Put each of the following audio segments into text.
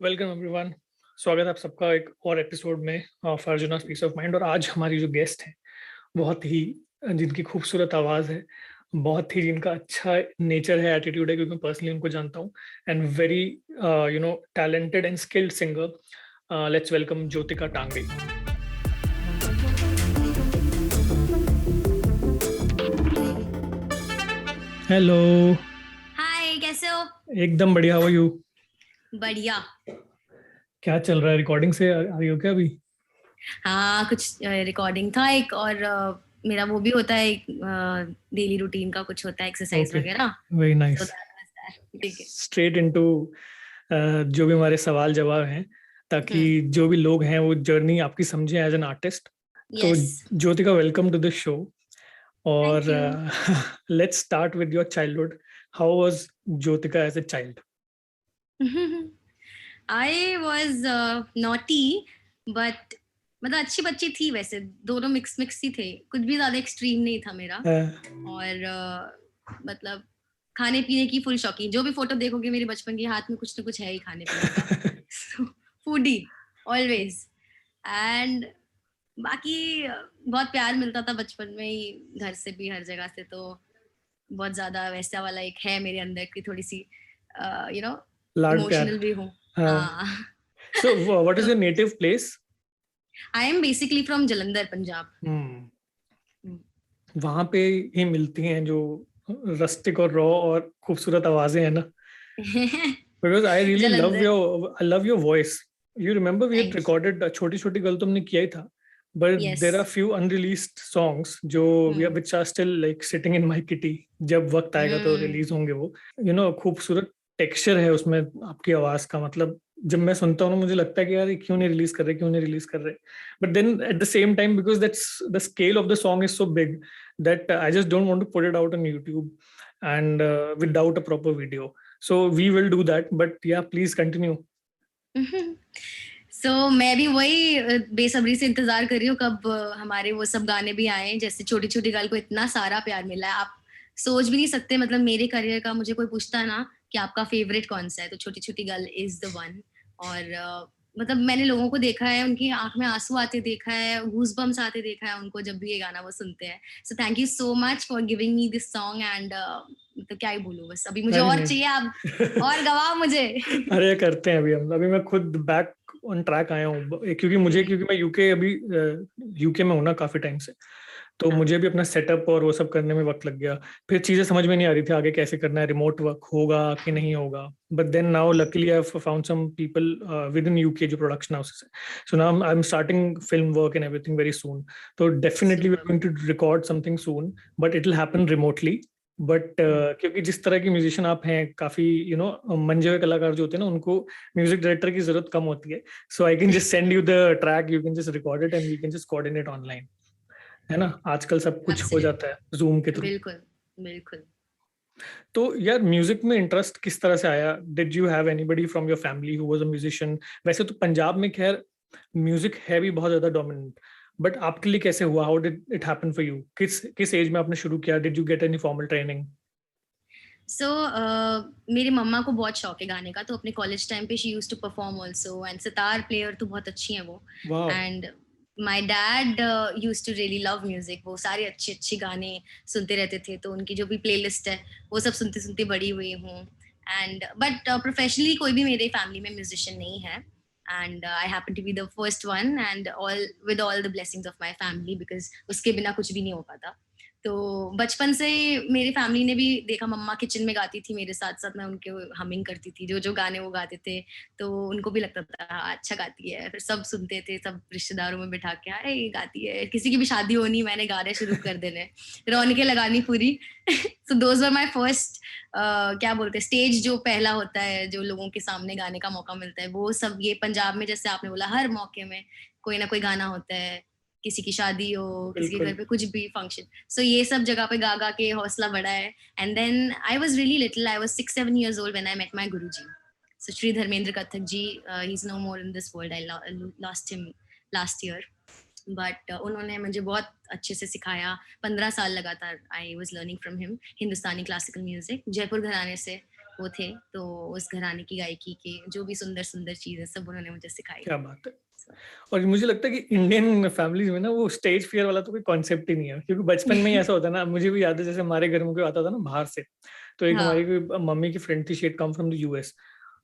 Welcome everyone. स्वागत है आप सबका एक और एपिसोड में ऑफ अर्जुना's पीस ऑफ माइंड। और आज हमारी जो गेस्ट हैं बहुत ही जिनकी खूबसूरत आवाज़ है, बहुत ही जिनका अच्छा नेचर है, एटीट्यूड है, क्योंकि मैं पर्सनली उनको जानता हूँ। And very talented and skilled singer. Let's welcome Jyotika Tange. Hello. Hi, कैसे हो? एकदम बढ़िया। How are you? बढ़िया। क्या चल रहा है? रिकॉर्डिंग से आ रही हो क्या अभी? हाँ, कुछ रिकॉर्डिंग था एक और मेरा वो भी होता है, डेली रूटीन का कुछ होता है, एक्सरसाइज ओके, वगैरह। Very so nice. That was that. ठीक है। स्ट्रेट इनटू जो भी हमारे सवाल जवाब हैं, ताकि हम्म। जो भी लोग हैं वो जर्नी आपकी समझें एज एन आर्टिस्ट। तो yes. Jyotika, welcome to the show. और thank you. Let's start with your childhood. How was Jyotika as a child? I was naughty, but मतलब अच्छी बच्ची थी वैसे। दोनों मिक्स मिक्स ही थे, कुछ भी ज्यादा एक्सट्रीम नहीं था मेरा। और मतलब खाने पीने की फुल शौकीन। जो भी फोटो देखोगे मेरे बचपन के, हाथ में कुछ ना कुछ है ही खाने पीने का। Foodie always. एंड बाकी बहुत प्यार मिलता था बचपन में ही, घर से भी, हर जगह से। तो बहुत ज्यादा वैसा वाला एक है मेरे अंदर की, थोड़ी सी यू नो लाड प्यार। इमोशनल भी हूँ। हाँ। हाँ। सो व्हाट इज तो your native place? I am basically from Jalandhar, Punjab. Hmm. वहां पे ही मिलती हैं जो रस्टिक और रॉ और खूबसूरत आवाजें हैं ना। Because I really Jalandhar. I love your voice. You remember we had thank you. recorded छोटी छोटी गल तुमने किया ही था, but yes. there are few unreleased songs जो which are still like sitting in my kitty. जब वक्त आएगा तो रिलीज होंगे वो। खूबसूरत टेक्सचर है उसमें आपकी आवाज का। मतलब जब मैं सुनता हूँ ना, मुझे लगता है कि यार ये क्यों नहीं रिलीज कर रहे, क्यों नहीं रिलीज कर रहे। But then at the same time, because that's the scale of the song is so big that I just don't want to put it out on YouTube and without a proper video. So we will do that. But yeah, please continue. मैं भी वही बेसब्री से इंतजार कर रही हूँ कब हमारे वो सब गाने भी आए। जैसे छोटी छोटी गल को इतना सारा प्यार मिला है, आप सोच भी नहीं सकते। मतलब मेरे करियर का मुझे कोई पूछता ना कि आपका फेवरेट कौन सा है, तो छोटी छोटी गल इज द वन। और मतलब मैंने लोगों को देखा है, उनकी आंख में आंसू आते देखा है, गूज बम्स आते देखा है उनको जब भी ये गाना वो सुनते हैं। So thank you so much for giving me this song. And तो क्या ही बोलूं, बस अभी मुझे नहीं और चाहिए आप। नहीं। और गवाह मुझे। अरे करते हैं। अभी मैं खुद बैक ऑन ट्रैक आया हूँ, क्योंकि मैं यूके अभी यूके में हूँ ना काफी टाइम से। तो हाँ। मुझे भी अपना सेटअप और वो सब करने में वक्त लग गया। फिर चीजें समझ में नहीं आ रही थी आगे कैसे करना है, रिमोट वर्क होगा कि नहीं होगा। But then now luckily I found some people within UK जो प्रोडक्शन हाउसेस है। So now I am starting film work and everything very soon. तो definitely we are super. Going to record something soon, but it will happen remotely. But क्योंकि जिस तरह की musician आप हैं, काफी मंजे हुए कलाकार जो होते हैं ना, उनको म्यूजिक डायरेक्टर की जरूरत कम होती है। So I can just send you the track, you can just record it and we can just coordinate online. है ना, आजकल सब कुछ हो एब्सोल्युटली। जाता है जूम के थ्रू। बिल्कुल। बिल्कुल। तो यार, म्यूजिक में इंटरेस्ट किस तरह से आया? Did you have anybody from your family who was a musician? वैसे तो पंजाब में खैर म्यूजिक है भी बहुत ज्यादा डोमिनेंट, बट आपके लिए कैसे हुआ? How did it happen for you? किस किस एज में आपने शुरू किया? Did you get any formal training? So मेरी मम्मा को बहुत शौक है गाने का, तो अपने कॉलेज टाइम पे she used to perform also. And sitar player तो बहुत अच्छी हैं वो। वाह। And my dad used to really love music. वो सारे अच्छे अच्छे गाने सुनते रहते थे, तो उनकी जो भी प्लेलिस्ट है वो सब सुनते सुनते बड़ी हुई हूँ। एंड बट प्रोफेशनली कोई भी मेरे फैमिली में म्यूजिशियन नहीं है। And I happen to be the first one, and all with all the blessings of my family, because उसके बिना कुछ भी नहीं हो पाता। तो बचपन से मेरी फैमिली ने भी देखा, मम्मा किचन में गाती थी मेरे साथ साथ, मैं उनके हमिंग करती थी जो जो गाने वो गाते थे। तो उनको भी लगता था हाँ, अच्छा गाती है। फिर सब सुनते थे, सब रिश्तेदारों में बिठा के, अरे ये गाती है। किसी की भी शादी होनी, मैंने गाने शुरू कर देने, रौनकें लगानी पूरी। So those were my first, क्या बोलते हैं, स्टेज जो पहला होता है, जो लोगों के सामने गाने का मौका मिलता है, वो सब ये पंजाब में, जैसे आपने बोला, हर मौके में कोई ना कोई गाना होता है। किसी की शादी हो, किसी के घर बिल्कुल। पे कुछ भी फंक्शन। सो ये सब जगह पे गा गा के हौसला बढ़ा है। And then I was really little, I was 6-7 years old when I met my guruji. So Sri Dharmendra Kathak ji, he's no more in this world. I lost him last year. But उन्होंने मुझे बहुत अच्छे से सिखाया। 15 साल लगातार I was learning from him Hindustani classical music, Jaipur घराने से। वो थे, तो उस घराने की गायकी के जो भी सुंदर सुंदर चीजें सब उन्होंने मुझे सिखाई। क्या बात है। So, और मुझे लगता है कि इंडियन फैमिलीज में ना वो स्टेज फियर वाला तो कोई कॉन्सेप्ट ही नहीं है, क्योंकि बचपन में ही ऐसा होता है ना। मुझे भी याद है जैसे हमारे घर में कोई आता था ना बाहर से, तो एक हमारी हाँ। कोई मम्मी की फ्रेंड थी, she had come from the US.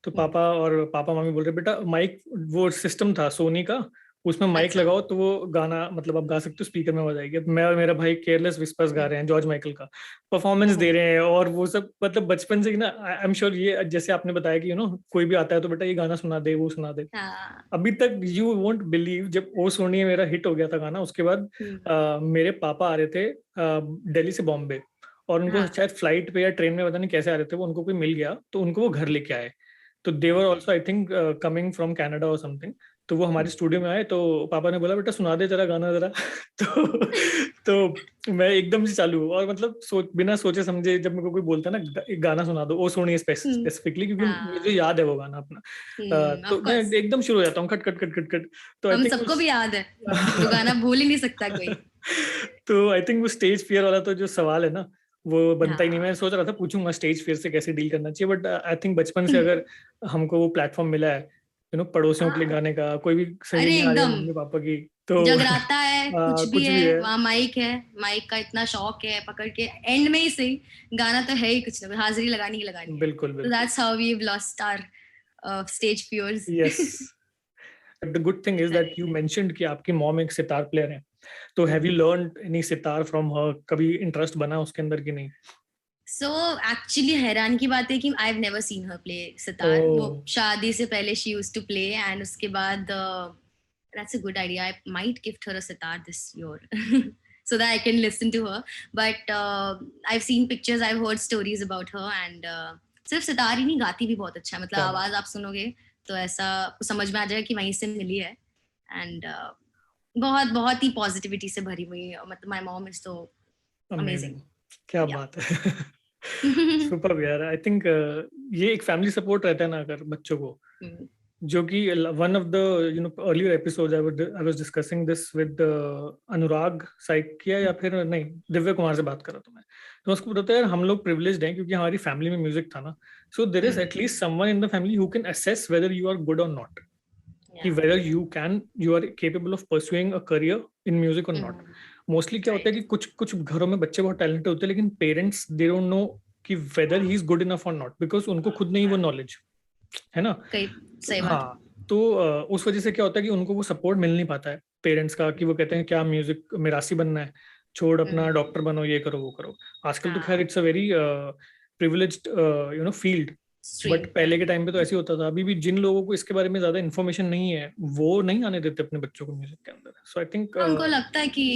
तो हम्म, पापा मम्मी बोल रहे बेटा माइक, वो सिस्टम था सोनी का, उसमें माइक अच्छा। लगाओ तो वो गाना मतलब आप गा सकते हो, स्पीकर में आवाज आएगी। अब मैं और मेरा भाई केयरलेस विस्पर्स गा रहे हैं जॉर्ज माइकल का, परफॉर्मेंस दे ओह, रहे हैं, और वो सब मतलब बचपन से ही ना। आई एम श्योर ये जैसे आपने बताया कि कोई भी आता है तो बेटा ये गाना सुना दे, वो सुना दे। हाँ। अभी तक यू वोंट बिलीव, जब ओ सोनिए मेरा हिट हो गया था गाना, उसके बाद हम्म, मेरे पापा आ रहे थे दिल्ली से बॉम्बे, और उनको हाँ। शायद फ्लाइट पे या ट्रेन में पता नहीं कैसे आ रहे थे वो, उनको कोई मिल गया तो उनको वो घर लेके आए। तो देवर also I think coming from Canada और समथिंग। तो वो हमारे स्टूडियो में आए, तो पापा ने बोला बेटा सुना दे जरा गाना जरा। तो मैं एकदम से चालू, और मतलब बिना सोचे समझे जब मेरे को कोई बोलता है ना एक गाना सुना दो, ओ सोनिए हम्म, स्पेसिफिकली, क्योंकि मुझे हाँ। याद है वो गाना अपना। ऑफ तो मैं कोर्स, एकदम शुरू हो जाता हूँ खट खट खट खट खट। तो आई हम थिंक सबको भी याद है, वो गाना भूल ही नहीं सकता कोई। तो आई थिंक वो स्टेज फियर वाला तो जो सवाल है ना, वो बनता ही नहीं। हाँ। मैं सोच रहा था पूछूंगा स्टेज फियर से कैसे डील करना चाहिए, बट आई थिंक बचपन से अगर हमको वो प्लेटफॉर्म मिला है पड़ोसियों के लिए हाँ, गाने का, कोई भी अरे सहेलियां आ रही है एकदम मम्मी पापा की, तो जगराता है, कुछ भी कुछ है, भी है। वहां माइक है, माइक का इतना शौक है, पकड़ के एंड में ही सही गाना तो है ही, कुछ ना कुछ हाजिरी लगानी ही लगानी है। बिल्कुल तो बिल्कुल। That's how we have lost our stage fears. Yes. The good thing is that you mentioned कि आपकी मॉम एक सितार प्लेयर है, तो have you learned any sitar from her? कभी इंटरेस्ट बना उसके अंदर कि नहीं? सो एक्चुअली हैरान की बात है कि I have never seen her play sitar. वो ओ। शादी से पहले she used to play, and उसके बाद that's a good idea. I might gift her a sitar this year so that I can listen to her. But I've seen pictures, I've heard stories about her, and सिर्फ सितार ही नहीं, गाती भी बहुत अच्छा है। मतलब क्या बात। आवाज आप सुनोगे तो ऐसा समझ में आ जाएगा कि वहीं से मिली है। एंड बहुत बहुत ही पॉजिटिविटी से भरी हुई है। मतलब माय मॉम इज तो अमेजिंग। अमेजिंग। क्या या बात है। सुपर यार। आई थिंक ये एक फैमिली सपोर्ट रहता है ना अगर बच्चों को, जो कि one of the earlier episode I was discussing this with Anurag Saikia, या फिर नहीं, दिव्य कुमार से बात कर रहा था मैं। तो उसको बताता है यार हम लोग प्रिविलेज्ड हैं क्योंकि हमारी फैमिली में म्यूजिक था ना। So there is at least someone in the family who can assess whether you are good और नॉट, कि या whether you are capable of pursuing a career in music or not. Mostly क्या होता है right. कि कुछ कुछ घरों में बच्चे बहुत टैलेंटेड होते हैं, लेकिन पेरेंट्स दे डोंट नो कि weather he is good enough और नॉट, बिकॉज उनको खुद नहीं वो नॉलेज है ना। कई तो सही बात। हाँ, तो उस वजह से क्या होता है कि उनको वो सपोर्ट मिल नहीं पाता है पेरेंट्स का, कि वो कहते हैं क्या म्यूजिक मिरासी बनना है, छोड़ अपना डॉक्टर बनो, ये करो वो करो। आजकल तो खैर हाँ, it's a very privileged field, but stream पहले के राइट। टाइम पे तो ऐसे ही होता था। अभी भी जिन लोगों को इसके बारे में ज्यादा इन्फॉर्मेशन नहीं है वो नहीं आने देते अपने बच्चों को म्यूजिक के अंदर। सो आई थिंक उनको लगता है कि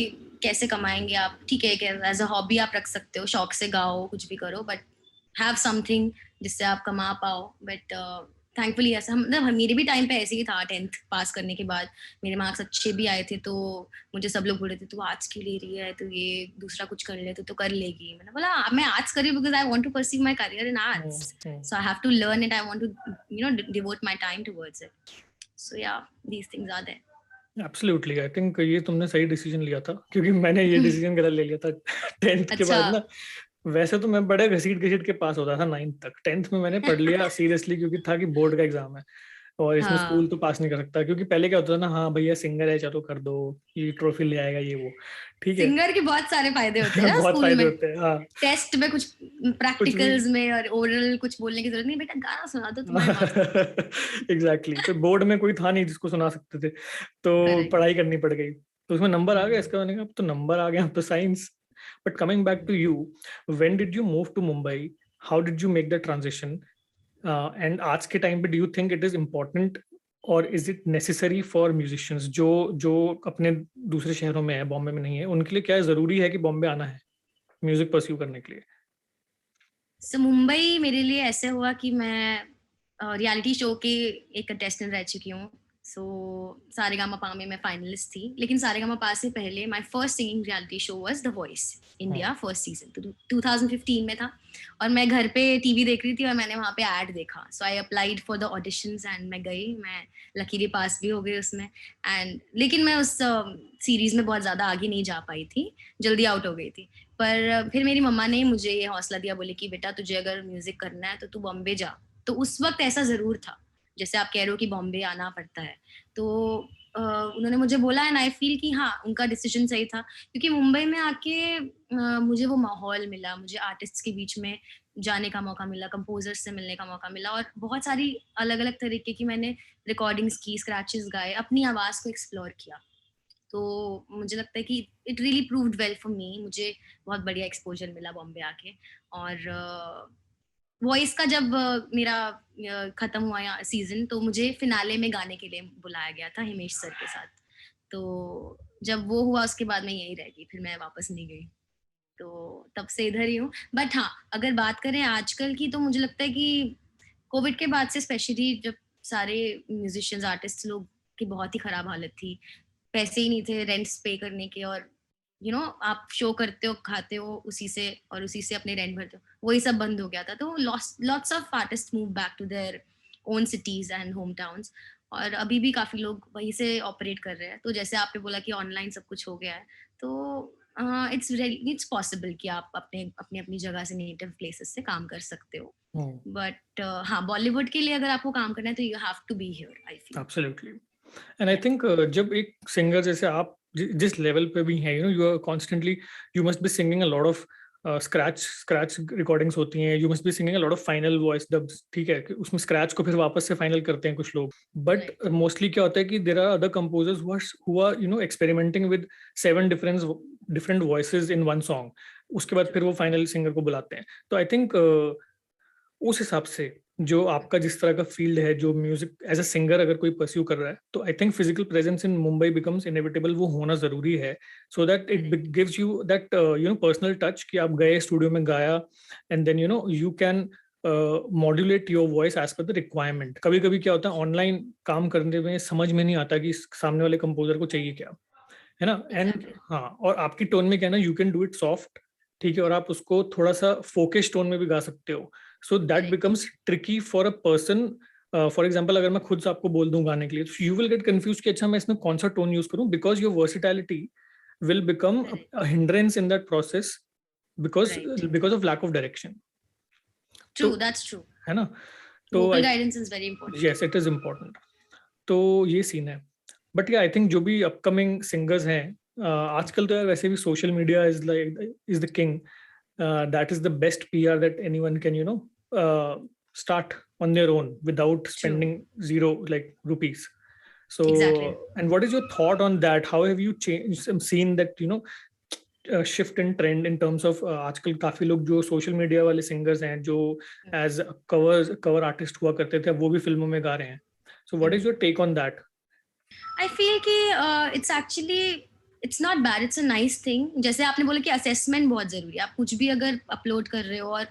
कैसे कमाएंगे आप, ठीक है, एज अ हॉबी आप रख सकते हो, शौक से गाओ, कुछ भी करो, बट हैव समथिंग जिससे आप कमा पाओ। बट थैंकफुली ऐसा मतलब मेरे भी टाइम पे ऐसे ही था। 10th पास करने के बाद मेरे मार्क्स अच्छे भी आए थे, तो मुझे सब लोग बोल रहे थे तू आर्ट्स क्यों ले रही है, तू ये दूसरा कुछ कर ले तो कर लेगी। मैंने बोला मैं आर्ट्स कर रही हूँ because I want to perceive my career in arts, so I have to learn it, I want to devote my time towards it. So yeah, these things are there. Absolutely I think ये तुमने सही decision लिया था, क्योंकि मैंने ये decision गलत ले लिया था। 10th के अच्छा। बाद ना, वैसे तो मैं बड़े घसीट घसीट के पास होता था 9th तक, 10th में मैंने पढ़ लिया सीरियसली, क्योंकि था कि बोर्ड का एग्जाम है और इसमें स्कूल हाँ, तो पास नहीं कर सकता। क्योंकि पहले क्या होता था ना, हाँ भैया सिंगर है चलो कर दो, ये ट्रॉफी ले आएगा ये वो, ठीक है। सिंगर के बहुत सारे फायदे होते हैं ना बहुत स्कूल फायदे में। होते हैं हाँ। टेस्ट में कुछ कुछ भी। प्रैक्टिकल्स में और ओरल कुछ बोलने की जरूरत नहीं, बेटा गाना सुना दो, तुम्हारे मार्क्स आ जाएंगे। एग्जैक्टली। तो बोर्ड में कोई था नहीं जिसको सुना सकते थे, तो करेक्ट। पढ़ाई करनी पड़ गई। तो उसमें नंबर आ गया, इसका मैंने कहा अब तो नंबर आ गया, अब तो science. But coming back to you, when did you move to Mumbai? How did you make the transition? And आज के टाइम पे do you think it is important और is it necessary for musicians जो जो अपने दूसरे शहरों में है, बॉम्बे में नहीं है, उनके लिए क्या जरूरी है कि बॉम्बे आना है म्यूजिक परस्यू करने के लिए? सो मुंबई मेरे लिए ऐसे हुआ कि मैं रियलिटी शो के एक कंटेस्टेंट रह चुकी हूँ। सो सारेगामापा में मैं फाइनलिस्ट थी, लेकिन सारेगामापा से पहले my first singing reality show was the voice India, first season तो 2015 में था, और मैं घर पे टीवी देख रही थी और मैंने वहाँ पे ऐड देखा, so I applied for the auditions and मैं गई, मैं लकीली पास भी हो गई उसमें, एंड लेकिन मैं उस सीरीज में बहुत ज़्यादा आगे नहीं जा पाई थी, जल्दी आउट हो गई थी। पर फिर मेरी मम्मा ने मुझे ये हौसला दिया, बोले कि बेटा तुझे अगर म्यूजिक करना है तो तू बॉम्बे जा। तो उस वक्त ऐसा ज़रूर था, जैसे आप कह रहे हो कि बॉम्बे आना पड़ता है, तो उन्होंने मुझे बोला, एंड आई फील कि हाँ उनका डिसीजन सही था, क्योंकि मुंबई में आके मुझे वो माहौल मिला, मुझे आर्टिस्ट्स के बीच में जाने का मौका मिला, कंपोजर्स से मिलने का मौका मिला, और बहुत सारी अलग अलग तरीके की मैंने रिकॉर्डिंग्स की, स्क्रैचेस गाए, अपनी आवाज़ को एक्सप्लोर किया। तो मुझे लगता है कि it really proved well for me, मुझे बहुत बढ़िया एक्सपोजर मिला बॉम्बे आके। और वॉइस का जब मेरा खत्म हुआ सीजन, तो मुझे फिनाले में गाने के लिए बुलाया गया था हिमेश सर के साथ। तो जब वो हुआ उसके बाद मैं यहीं रह गई, फिर मैं वापस नहीं गई, तो तब से इधर ही हूँ। बट हाँ, अगर बात करें आजकल की, तो मुझे लगता है कि कोविड के बाद से स्पेशली जब सारे म्यूजिशियंस आर्टिस्ट लोग की बहुत ही खराब हालत थी, पैसे ही नहीं थे रेंट्स पे करने के, और आप शो करते हो, खाते हो उसी से, और उसी से अपने रेंट भरते हो, वही सब बंद हो गया था। तो lots of artist move back to their own cities and home towns, और अभी भी काफी लोग वहीं से ऑपरेट कर रहे हैं। तो जैसे आपने बोला कि ऑनलाइन सब कुछ हो गया है, तो इट्स पॉसिबल कि आप अपने अपनी अपनी जगह से, नेटिव प्लेसेस से काम कर सकते हो। बट हाँ, बॉलीवुड के लिए अगर आपको काम करना है तो you have to be here, I feel. Absolutely. And I think जब एक सिंगर जैसे आप जिस लेवल पे भी हैं, you are constantly, you must be singing a lot of scratch recordings होती हैं, you must be singing a lot of final voice dubs, ठीक है, कि उसमें स्क्रैच को फिर वापस से फाइनल करते हैं कुछ लोग। बट मोस्टली क्या होता है कि there are other composers who are experimenting with 7 different voices in one song, उसके बाद फिर वो फाइनल सिंगर को बुलाते हैं। तो आई थिंक उस हिसाब से जो आपका जिस तरह का फील्ड है, जो म्यूजिक एज अ सिंगर अगर कोई परस्यू कर रहा है, तो I think physical presence in Mumbai becomes inevitable, वो होना जरूरी है, so that it gives you that personal touch, कि आप गए स्टूडियो में गाया, and then you can modulate your voice as per the requirement. कभी कभी क्या होता है, ऑनलाइन काम करने में समझ में नहीं आता कि सामने वाले कंपोजर को चाहिए क्या, है ना। एंड हाँ, और आपकी टोन में क्या है ना, you can do it soft, ठीक है, और आप उसको थोड़ा सा फोकस टोन में भी गा सकते हो, so that becomes tricky for a person. For example, अगर मैं खुद से आपको बोल दूं गाने के लिए, तो यू विल गेट कंफ्यूज कि अच्छा मैं इसमें कौन सा टोन यूज करूं, because your versatility will become a hindrance in that process, because of lack of direction. True, that's true, है ना। तो vocal guidance is very important. Yes, it is important. तो ये सीन है। बट आई थिंक जो भी upcoming singers हैं, आजकल तो यार वैसे भी social media is the king, that is the best PR that anyone can start on their own without spending zero like rupees. So exactly. And what is your thought on that? How have you seen that shift in trend in terms of आजकल काफी लोग जो social media वाले singers हैं, जो as cover artist हुआ करते थे, अब वो भी फिल्मों में गा रहे हैं, so what is your take on that? I feel कि it's actually it's not bad, it's a nice thing। जैसे आपने बोला कि असेसमेंट बहुत जरूरी है, आप कुछ भी अगर अपलोड कर रहे हो, और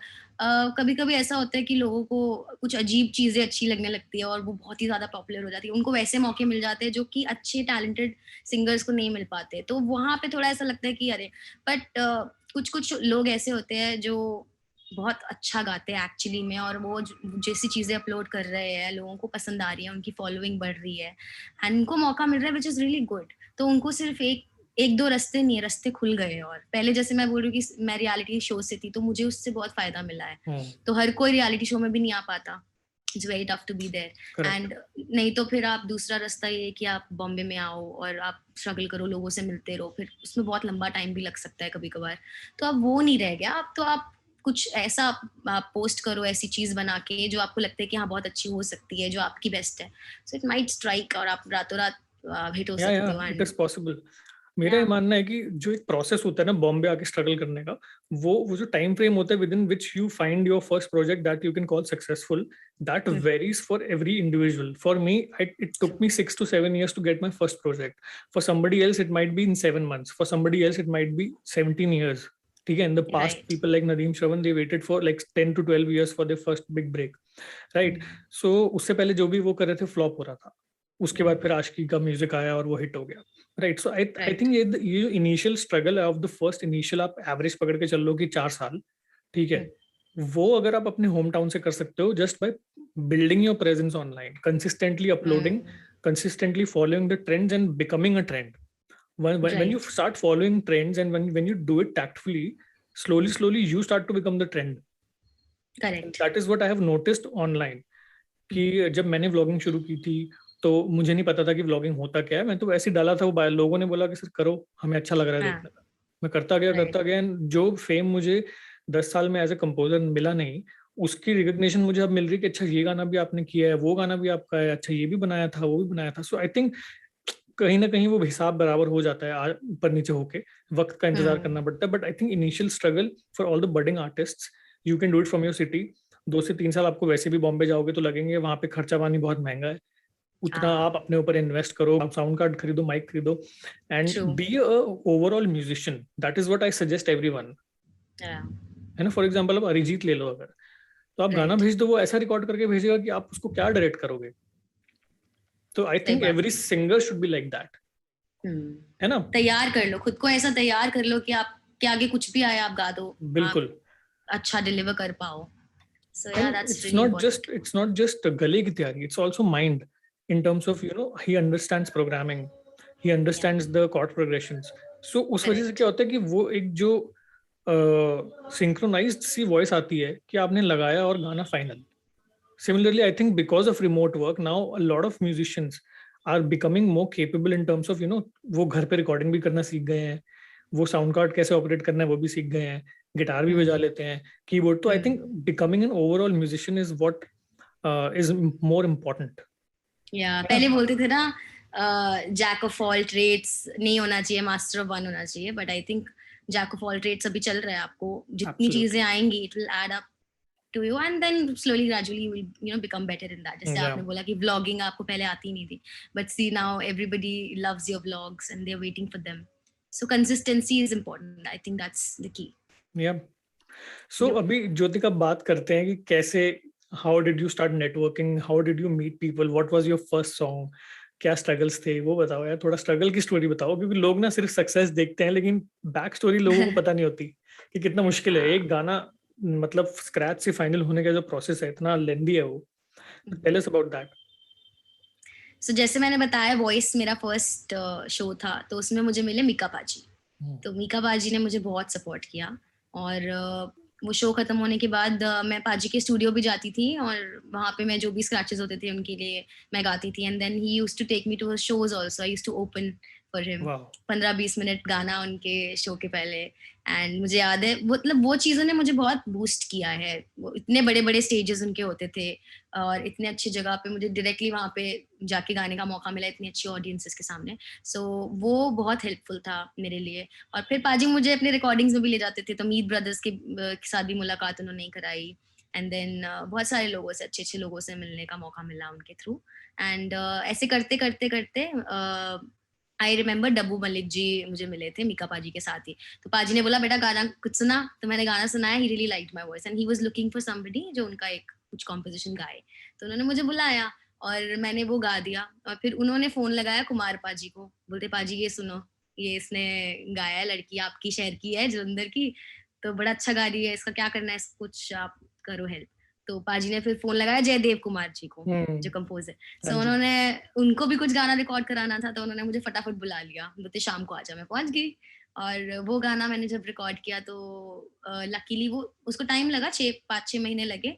कभी कभी ऐसा होता है कि लोगों को कुछ अजीब चीजें अच्छी लगने लगती है और वो बहुत ही ज्यादा पॉपुलर हो जाती है, उनको वैसे मौके मिल जाते हैं जो कि अच्छे टैलेंटेड सिंगर्स को नहीं मिल पाते, तो वहां पे थोड़ा ऐसा लगता है कि अरे, बट कुछ कुछ लोग ऐसे होते हैं जो बहुत अच्छा गाते हैं एक्चुअली में, और वो जैसी चीजें अपलोड कर रहे हैं लोगों को पसंद आ रही है, उनकी फॉलोइंग बढ़ रही है, एंड उनको मौका मिल रहा है, विच इज रियली गुड। तो उनको सिर्फ एक दो रास्ते नहीं, रास्ते खुल गए। और पहले जैसे मैं बोल रही हूँ कि मैं रियलिटी शो से थी, तो मुझे उससे बहुत फायदा मिला है। तो हर कोई रियलिटी शो में भी नहीं आ पाता, it's very tough to be there. And नहीं तो फिर आप दूसरा रास्ता ये है कि आप बॉम्बे में आओ और आप स्ट्रगल करो, लोगों से मिलते रहो, फिर उसमें बहुत लंबा टाइम भी लग सकता है कभी कभार। तो अब वो नहीं रह गया, अब तो आप कुछ ऐसा आप पोस्ट करो, ऐसी चीज बना के जो आपको लगता है कि हाँ बहुत अच्छी हो सकती है, जो आपकी बेस्ट है, सो इट माइट स्ट्राइक और आप रातों रात हिट हो सकते हो। It is possible. मेरा ये मानना है कि जो एक प्रोसेस होता है ना बॉम्बे आके स्ट्रगल करने का, वो जो टाइम फ्रेम होता है with in which you find your first project that you can call successful, that varies for every individual. For me it took me 6 to 7 years to get my first project. For somebody else it might be in 7 months, for somebody else it might be 17 years. ठीक है, in the past people like Nadeem Shravan, they waited for like 10 to 12 years for their first big break, right? So उससे पहले जो भी वो कर रहे थे फ्लॉप हो रहा था, उसके बाद फिर आशिकी का म्यूजिक आया और वो हिट हो गया, राइट? सो आई राइट। थिंक ये जो इनिशियल स्ट्रगल है ऑफ द फर्स्ट इनिशियल, आप एवरेज पकड़ के चल लो कि 4 साल, ठीक है, वो अगर आप अपने होम टाउन से कर सकते हो just by building your presence online, consistently uploading, consistently following the trends and becoming a trend. When you right. start following trends and when you do it tactfully, slowly you start to become the trend. And correct. that is what I have noticed online. कि जब मैंने vlogging शुरू की थी तो मुझे नहीं पता था कि व्लॉगिंग होता क्या है, मैं तो वैसे ही डाला था, वो लोगों ने बोला कि सर करो, हमें अच्छा लग रहा है हाँ। देखने का, मैं करता राइट। गया and जो फेम मुझे 10 साल में एज ए कंपोजर मिला नहीं, उसकी रिकग्निशन मुझे अब मिल रही है कि अच्छा ये गाना भी आपने किया है, वो गाना भी आपका है, अच्छा ये भी बनाया था, वो भी बनाया था. सो आई थिंक कहीं ना कहीं वो हिसाब बराबर हो जाता है, ऊपर नीचे होके वक्त का इंतजार करना पड़ता है. But I think initial struggle for all the budding artist, you can do it from your city. 2 से 3 साल आपको वैसे भी बॉम्बे जाओगे तो लगेंगे, वहां पे खर्चा पानी बहुत महंगा है, उतना आप अपने ऊपर इन्वेस्ट करो, आप साउंड कार्ड खरीदो, माइक खरीदो, and true. Be a overall musician. That is what I suggest everyone, है ना? फॉर एग्जांपल अब अरिजीत ले लो, अगर तो आप गाना राइट। भेज दो, वो ऐसा रिकॉर्ड करके भेजेगा कि आप उसको क्या डायरेक्ट करोगे. तो आई सही थिंक बात एवरी है। Singer should be like that, है ना? तैयार कर लो खुद को, ऐसा तैयार कर लो कि आप के आगे कुछ भी आए आप गा दो, आप बिल्कुल. अच्छा डिलीवर कर पाओ. So yeah, And that's really important. it's not just गले की तैयारी, it's also mind, in terms of he understands programming, he Yeah, understands the chord progressions. So उस वजह से correct. क्या होता है कि वो एक जो सिंक्रोनाइज्ड सी वॉइस आती है कि आपने लगाया और गाना final. Similarly, I think because of remote work now, a lot of musicians are becoming more capable in terms of वो घर पे रिकॉर्डिंग भी करना सीख गए हैं, वो साउंड कार्ड कैसे ऑपरेट करना है वो भी सीख गए हैं, गिटार भी बजा लेते हैं, कीबोर्ड. तो I think becoming an overall musician is what is more important. Yeah, पहले बोलते थे ना जैक ऑफ ऑल ट्रेड्स नहीं होना चाहिए, मास्टर ऑफ वन होना चाहिए, but I think jack of all trades अभी चल रहा है. आपको जितनी चीजें आएंगी it will add up to you and then slowly gradually you will become better in that. जैसे आपने बोला कि vlogging आपको पहले आती नहीं थी, but see now everybody loves your vlogs and they're waiting for them. So consistency is important. I think that's the key. Yeah. So अभी ज्योतिका बात करते हैं कि कैसे, how did you start networking, how did you meet people, what was your first song, क्या struggles थे वो बताओ यार, थोड़ा स्ट्रगल की स्टोरी बताओ, क्योंकि लोग ना सिर्फ सक्सेस देखते हैं लेकिन बैक स्टोरी लोगों को पता नहीं होती कि कितना मुश्किल है एक गाना, मतलब स्क्रैच से फाइनल होने का जो प्रोसेस है इतना लेंदी है वो. Tell us about that. So जैसे मैंने बताया वॉइस मेरा फर्स्ट शो था, तो उसमें मुझे मिले मीका पाजी. तो मीका पाजी ने मुझे बहुत सपोर्ट किया और वो शो खत्म होने के बाद मैं पाजी के स्टूडियो भी जाती थी और वहाँ पे मैं जो भी स्क्रैचेस होते थे उनके लिए मैं गाती थी. And then he used to take me to shows also. I used to open for him 15-20 minute गाना उनके शो के पहले. एंड मुझे याद है मतलब वो चीज़ों ने मुझे बहुत बूस्ट किया है. वो इतने बड़े बड़े स्टेजेस उनके होते थे और इतने अच्छी जगह पे मुझे डायरेक्टली वहाँ पे जाके गाने का मौका मिला इतनी अच्छी ऑडियंसेस के सामने. सो वो बहुत हेल्पफुल था मेरे लिए. और फिर पाजी मुझे अपने रिकॉर्डिंग्स में भी ले जाते थे, तो मीत ब्रदर्स के साथ भी मुलाकात उन्होंने कराई. एंड देन बहुत सारे लोगों से, अच्छे अच्छे लोगों से मिलने का मौका मिला उनके थ्रू. एंड ऐसे करते करते करते आई रिमेम्बर डब्बू मलिक जी मुझे मिले थे मीका पाजी के साथ ही. तो पाजी ने बोला बेटा गाना कुछ सुना, तो मैंने गाना सुनाया. He really liked my voice and he was looking for somebody जो उनका एक कुछ कॉम्पोजिशन गाए. तो उन्होंने मुझे बुलाया और मैंने वो गा दिया. और फिर उन्होंने फोन लगाया कुमार पाजी को, बोलते पाजी ये सुनो, ये इसने गाया है, लड़की आपकी शहर की है जलंधर की, तो बड़ा अच्छा गा रही है, इसका क्या करना है, इसको कुछ आप करो हेल्प. तो पाजी ने फिर फोन लगाया जयदेव कुमार जी को जो कंपोजर. सो उन्होंने उनको भी कुछ गाना रिकॉर्ड कराना था, तो उन्होंने मुझे फटाफट बुला लिया, बोलते शाम को आजा. मैं पहुंच गई और वो गाना मैंने जब रिकॉर्ड किया तो लकीली वो उसको टाइम लगा, 5-6 महीने लगे,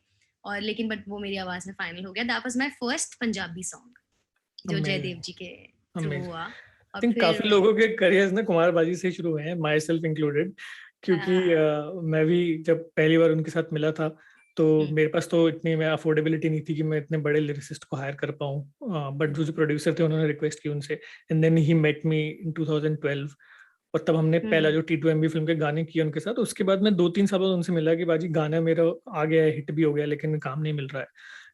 और लेकिन बट वो मेरी आवाज में फाइनल हो गया. That was my first Punjabi song जो जयदेव जी के थ्रू हुआ. आई थिंक काफी लोगों के करियर्स ना कुमार बाजी से शुरू हुए हैं, माई सेल्फ इंक्लूडेड, क्योंकि मैं भी जब पहली बार उनके साथ मिला था तो मेरे पास तो इतनी मैं अफोर्डेबिलिटी नहीं थी कि मैं इतने बड़े लिरिसिस्ट को हायर कर पाऊँ. बट जो प्रोड्यूसर थे उन्होंने रिक्वेस्ट की उनसे, and then he met me in 2012. और तब हमने पहला जो T2MB फिल्म के गाने किए उनके साथ. उसके बाद मैं 2-3 साल बाद उनसे मिला कि बाजी गाना मेरा आ गया है, हिट भी हो गया, लेकिन काम नहीं मिल रहा है.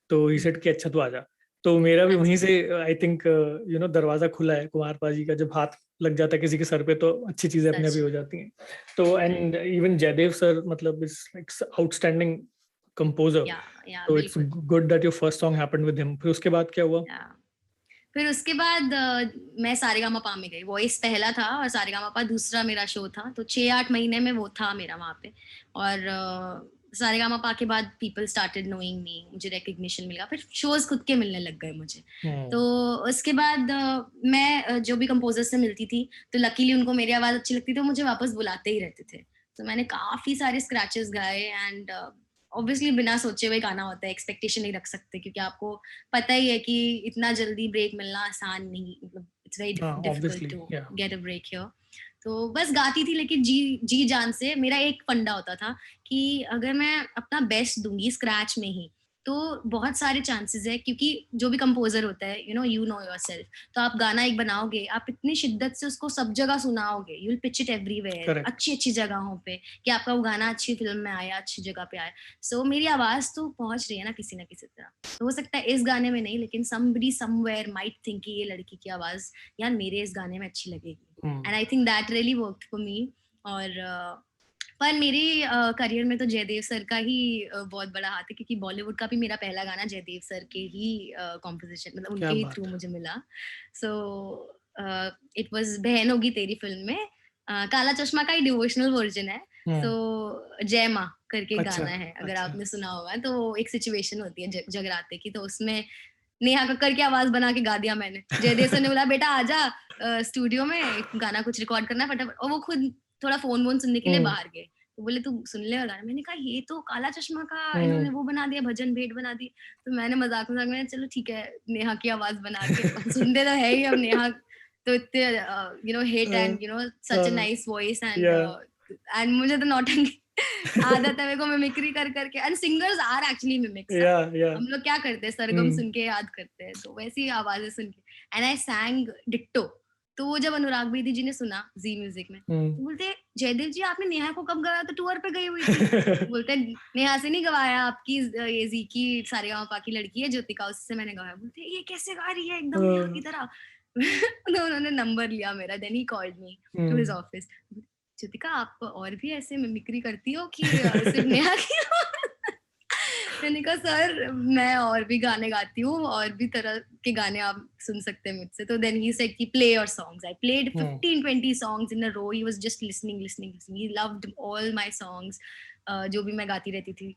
तो ही सेड कि अच्छा तू आजा. तो मेरा भी वहीं से आई थिंक दरवाजा खुला है कुमार पाजी का. जब हाथ लग जाता है किसी के सर पे तो अच्छी चीजें अपने भी हो जाती हैं. तो एंड इवन जयदेव सर मतलब इज लाइक आउटस्टैंडिंग कंपोजर. तो it's good that your first song happened with him. फिर उसके बाद क्या हुआ? फिर उसके बाद मैं सारेगामापा में गई। वॉइस पहला था और सारेगामापा दूसरा मेरा शो था, तो 6-8 महीने में वो था मेरा वहाँ पे। और सारेगामापा के बाद पीपल स्टार्टेड नोइंग मी, मुझे रिकग्निशन मिला, फिर शोज खुद के मिलने लग गए मुझे। तो उसके बाद मैं जो भी कंपोजर से मिलती थी तो लकीली उनको मेरी आवाज अच्छी लगती थी, तो मुझे वापस बुलाते ही रहते थे। तो मैंने काफी सारे स्क्रैचेस गाए एंड ऑब्वियसली बिना सोचे हुए गाना होता है, एक्सपेक्टेशन नहीं रख सकते क्योंकि आपको पता ही है कि इतना जल्दी ब्रेक मिलना आसान नहीं, मतलब it's very difficult to get a break here. तो बस गाती थी, लेकिन जी जी जान से। मेरा एक फंडा होता था कि अगर मैं अपना बेस्ट दूंगी स्क्रैच में ही तो बहुत सारे चांसेस है, क्योंकि जो भी कंपोजर होता है यू नो योरसेल्फ, तो आप गाना एक बनाओगे, आप इतनी शिद्दत से उसको सब जगह सुनाओगे, you will pitch it everywhere, अच्छी अच्छी जगहों पे, कि आपका वो गाना अच्छी फिल्म में आया, अच्छी जगह पे आया। सो मेरी आवाज तो पहुंच रही है ना किसी तरह। तो हो सकता है इस गाने में नहीं, लेकिन somebody somewhere might think कि ये लड़की की आवाज यार मेरे इस गाने में अच्छी लगेगी, and I think that really worked for me. और पर मेरे करियर में तो जयदेव सर का ही बहुत बड़ा हाथ है, क्योंकि बॉलीवुड का भी मेरा पहला गाना जयदेव सर के ही कॉम्पोजिशन, मतलब उनके ही थ्रू मुझे मिला। सो इट वाज बहन होगी तेरी फिल्म में काला चश्मा का ही डिवोशनल वर्जन है। सो जय माँ करके गाना है, अगर आपने सुना होगा। तो एक सिचुएशन होती है जगराते की, तो उसमें नेहा कक्कर की आवाज बना के गा दिया मैंने। जयदेव सर ने बोला बेटा आजा स्टूडियो में गाना कुछ रिकॉर्ड करना है फटाफट, और वो खुद थोड़ा फोन सुनने के लिए बाहर गए। तो बोले तू सुन ले गाना। मैंने कहा ये तो काला चश्मा का इन्होंने वो बना दिया, भजन भेंट बना दी। तो मैंने मजाक में चलो ठीक है नेहा की आवाज बना के सुनते तो है ही अब नेहा तो इतने hit and such a nice voice and मुझे तो नौटंकी आदत है मेरे को मिमिक्री कर करके, and singers are actually mimics. हम लोग क्या करते हैं सरगम सुन के याद करते हैं, तो वैसी आवाजें सुन के एंड आई सैंग डिट्टो। तो वो जब अनुराग बेदी जी ने सुना जी म्यूजिक में, तो बोलते जयदेव जी आपने नेहा को कब गाया, तो टूर पे गई हुई थी। बोलते नेहा से नहीं गवाया, आपकी ये जी की सारेगामापा की लड़की है ज्योतिका, उससे मैंने गवाया। बोलते ये कैसे गा रही है एकदम नेहा की तरह। तो उन्होंने नंबर लिया मेरा, then he called me to his office. Jyotika आप और भी ऐसे मिमिक्री करती हो कि सिर्फ नेहा की? मैंने कहा सर मैं और भी गाने गाती हूँ, और भी तरह के गाने आप सुन सकते हैं मुझसे। तो देन ही सेड कि play your songs. I played 15-20 songs in a row. He was just listening listening listening. He loved all my songs, जो भी मैं गाती रहती थी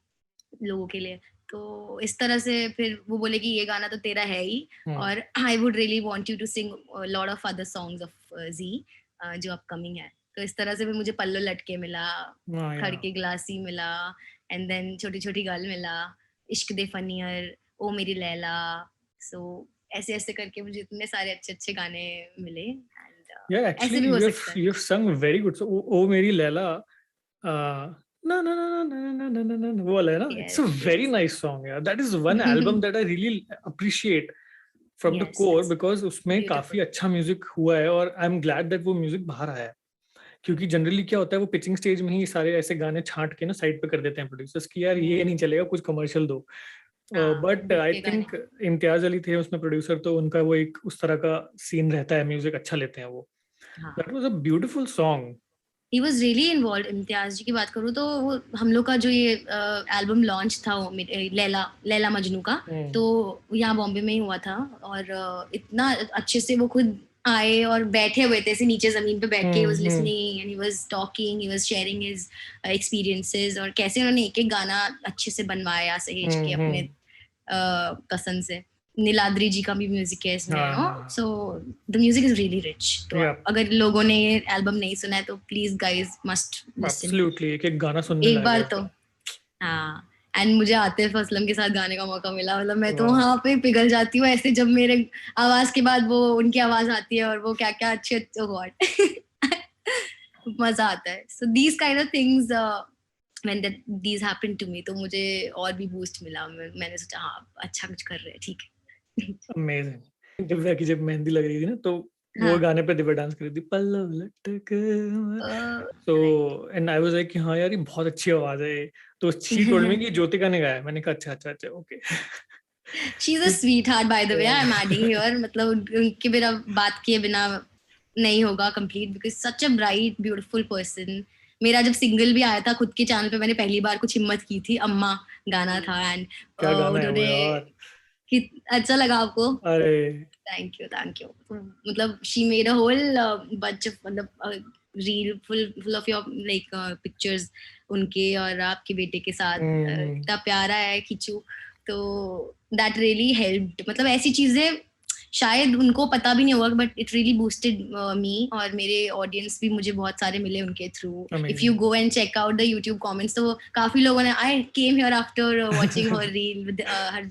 लोगों के लिए। तो इस तरह से फिर वो बोले कि ये गाना तो तेरा है ही, और I would really want you to sing lot of other songs of जी जो अपकमिंग है। तो इस तरह से भी मुझे पल्लो लटके मिला, खड़के गिलासी मिला, एंड देन छोटी छोटी गल मिला, इश्क दे फनियर, ओ मेरी लैला। सो ऐसे ऐसे करके मुझे इतने सारे अच्छे अच्छे गाने मिले। Yeah, actually you've sung very good. So ओ मेरी लैला ना ना ना ना ना ना ना ना वो वाला है ना, it's a very nice song. Yeah, that is one album that I really appreciate from the core, because उसमें काफी अच्छा म्यूजिक हुआ है, और आई एम ग्लैड दैट वो म्यूजिक बाहर आया है। क्योंकि जनरली क्या होता है, वो पिचिंग स्टेज में ही सारे ऐसे गाने छांट के ना साइड पे कर देते हैं प्रोड्यूसर्स की, यार ये नहीं चलेगा, कुछ कमर्शियल दो। But I think Imtiaz Ali थे उसमें प्रोड्यूसर, तो उनका वो एक उस तरह का सीन रहता है, म्यूजिक अच्छा लेते हैं वो। That was a beautiful song. He was really involved. Imtiaz ji की बात करूँ तो वो हम लोग का जो ये एल्बम लॉन्च था वो लैला मजनू का, तो यहाँ बॉम्बे में ही हुआ था। और इतना अच्छे से वो खुद आए और बैठे हुए थे ऐसे नीचे जमीन पे बैठ के, was listening and he was talking, he was sharing his experiences, और कैसे उन्होंने एक एक गाना अच्छे से बनवाया सहेज के अपने कसन से। नीलाद्री जी का भी म्यूजिक है इसमें, so the music is really rich. तो अगर लोगों ने ये एल्बम नहीं सुना है तो please guys must listen. Absolutely एक एक गाना सुनने एक बार तो। हाँ, एंड मुझे आतिफ असलम के साथ गाने का मौका मिला, मतलब मैं तो वहां पे पिघल जाती हूँ ऐसे, जब मेरे आवाज के बाद वो उनकी आवाज आती है और वो क्या क्या अच्छे गॉड मजा आता है। So these kind of things when these happened to me, तो मुझे और भी बूस्ट मिला। मैंने सोचा हाँ अच्छा कुछ कर रहे हैं, ठीक है। अमेजिंग। दिव्या की जब मेहंदी लग रही थी ना, तो वो गाने पे दिव्या डांस कर रही थी, पल्लव लटक। So and I was like हाँ यार ये बहुत अच्छी आवाज है। तो शी टोल्ड मी कि ज्योतिका ने गाया। मैंने कहा अच्छा अच्छा अच्छा okay. She is a sweetheart by the way, I am adding here. मतलब उनके बिना बात किए बिना नहीं होगा complete, because such a bright beautiful person. मेरा जब सिंगल भी आया था खुद के चैनल पे, मैंने पहली बार कुछ हिम्मत की थी, अम्मा गाना था, एंड उन्होंने कि अच्छा लगा आपको? अरे थैंक यू। मतलब she made a whole bunch of, मतलब reel full of your like pictures उनके और आपके बेटे के साथ। हम्म, इतना प्यारा है खींचू, तो दैट रियली हेल्प्ड। मतलब ऐसी चीजें शायद उनको पता भी नहीं होगा, but it really boosted me, और मेरे ऑडियंस भी मुझे बहुत सारे मिले उनके through. If you amazing. Go and check out the YouTube comments, तो काफी लोगों ने, I came here after watching her reel with her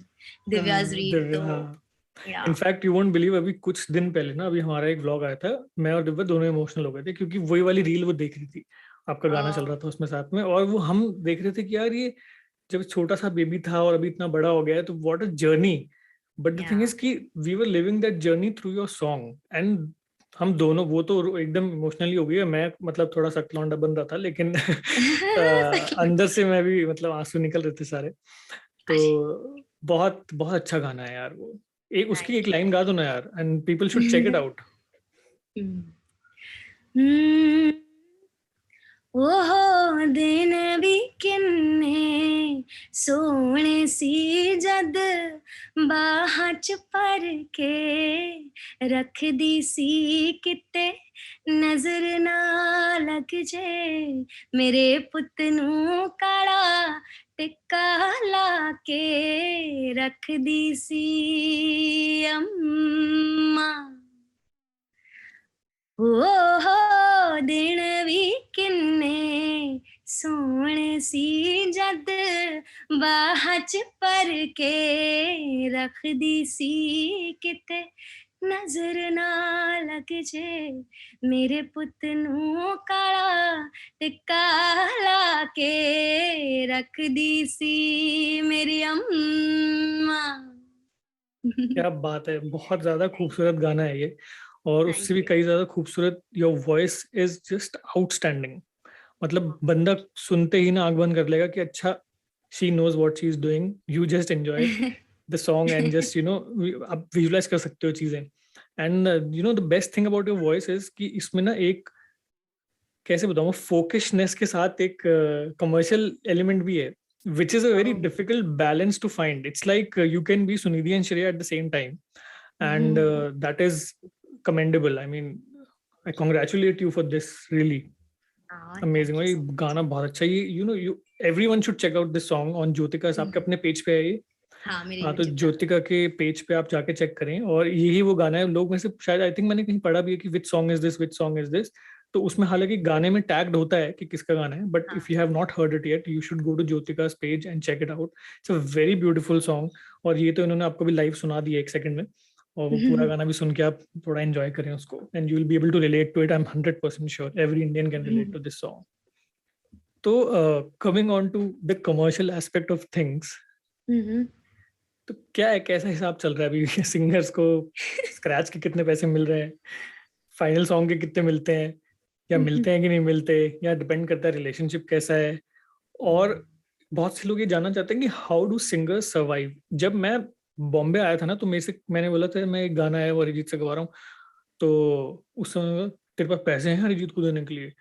Divya's reel, Divya, तो हाँ। या। इनफैक्ट यू वोंट बिलीव, अभी कुछ दिन पहले ना, अभी हमारा एक व्लॉग आया था, मैं और दिव्या दोनों इमोशनल हो गए थे क्योंकि वही वाली रील वो देख रही थी, आपका गाना चल रहा था उसमें साथ में, और वो हम देख रहे थे कि यार ये जब छोटा सा बेबी था और अभी इतना बड़ा हो गया है, तो what a journey. But the thing yeah. Is that we were living that journey through your song, and हम दोनों, वो तो एकदम इमोशनली हो गई है, मैं मतलब थोड़ा सा लौंडा बन रहा था, लेकिन अंदर से मैं भी मतलब आंसू निकल रहे थे सारे। तो बहुत बहुत अच्छा गाना है यार वो। एक उसकी एक थैंक लाइन गा दो ना यार, and people should check it you. Out. ओहो दिन भी किन्ने सोने सी, जद बाहां च भर के रख दी सी, किते नजर ना लग जे मेरे पुत नू काला टिक्का ला के रख दी सी अम्मा। हो दिन भी किन्ने सोने सी, जद बाहां च भर के रख दी सी, किते नजर ना लग जे मेरे पुत नू काला टिक्का ला के रख दी सी मेरी अम्मा। क्या बात है, बहुत ज्यादा खूबसूरत गाना है ये, और थैंक उससे भी यू। कई ज्यादा खूबसूरत। Your voice is just outstanding. मतलब बंदा सुनते ही ना आंख बंद कर लेगा कि अच्छा, she knows what she is doing, you just enjoy the song and just आप विजुलाइज कर सकते हो चीजें। And the best thing about your voice is कि इसमें ना एक, कैसे बताऊँ, फोकसनेस के साथ एक कमर्शियल एलिमेंट भी है, which is a very Oh. difficult balance to find. It's like you can be Sunidhi and Shreya at the same time, and that is commendable. I mean, I congratulate you for this. Really amazing. Thank you भाई so much. गाना बहुत अच्छा है ये, you everyone should check out this song on Jyotika साहब के Mhm. अपने page पे है ये। हाँ, मेरे हाँ, तो यूट्यूब चैनल पे। ज्योतिका के पेज पे आप जाके चेक करें, और यही वो गाना है। लोग में से शायद, आई थिंक मैंने कहीं पढ़ा भी है कि which song is this, which song is this. तो उसमें हालांकि गाने में टैग्ड होता है कि किसका गाना है, बट हाँ। If you have not heard it yet, you should go to Jyotika's page and check it out. It's a very beautiful song. और ये तो इन्होंने आपको भी लाइव सुना दिया एक सेकंड में, और वो पूरा गाना भी सुन के आप थोड़ा एंजॉय करें उसको, and you will be able to relate to it. I am 100% sure every Indian can relate to this song. तो coming on to the commercial aspect of things, hmm. तो क्या है, कैसा हिसाब चल रहा है अभी सिंगर्स को? स्क्रैच के कितने पैसे मिल रहे हैं, फाइनल सॉन्ग के कितने मिलते हैं, या मिलते हैं कि नहीं मिलते, या डिपेंड करता है रिलेशनशिप कैसा है? और बहुत से लोग ये जानना चाहते हैं कि हाउ डू सिंगर्स सर्वाइव। जब मैं बॉम्बे आया था ना, तो मैंने बोला था मैं एक गाना है वो अरिजीत से गवा रहा हूँ, तो उस समय बोला, तेरे पास पैसे हैं अरिजीत को देने के लिए?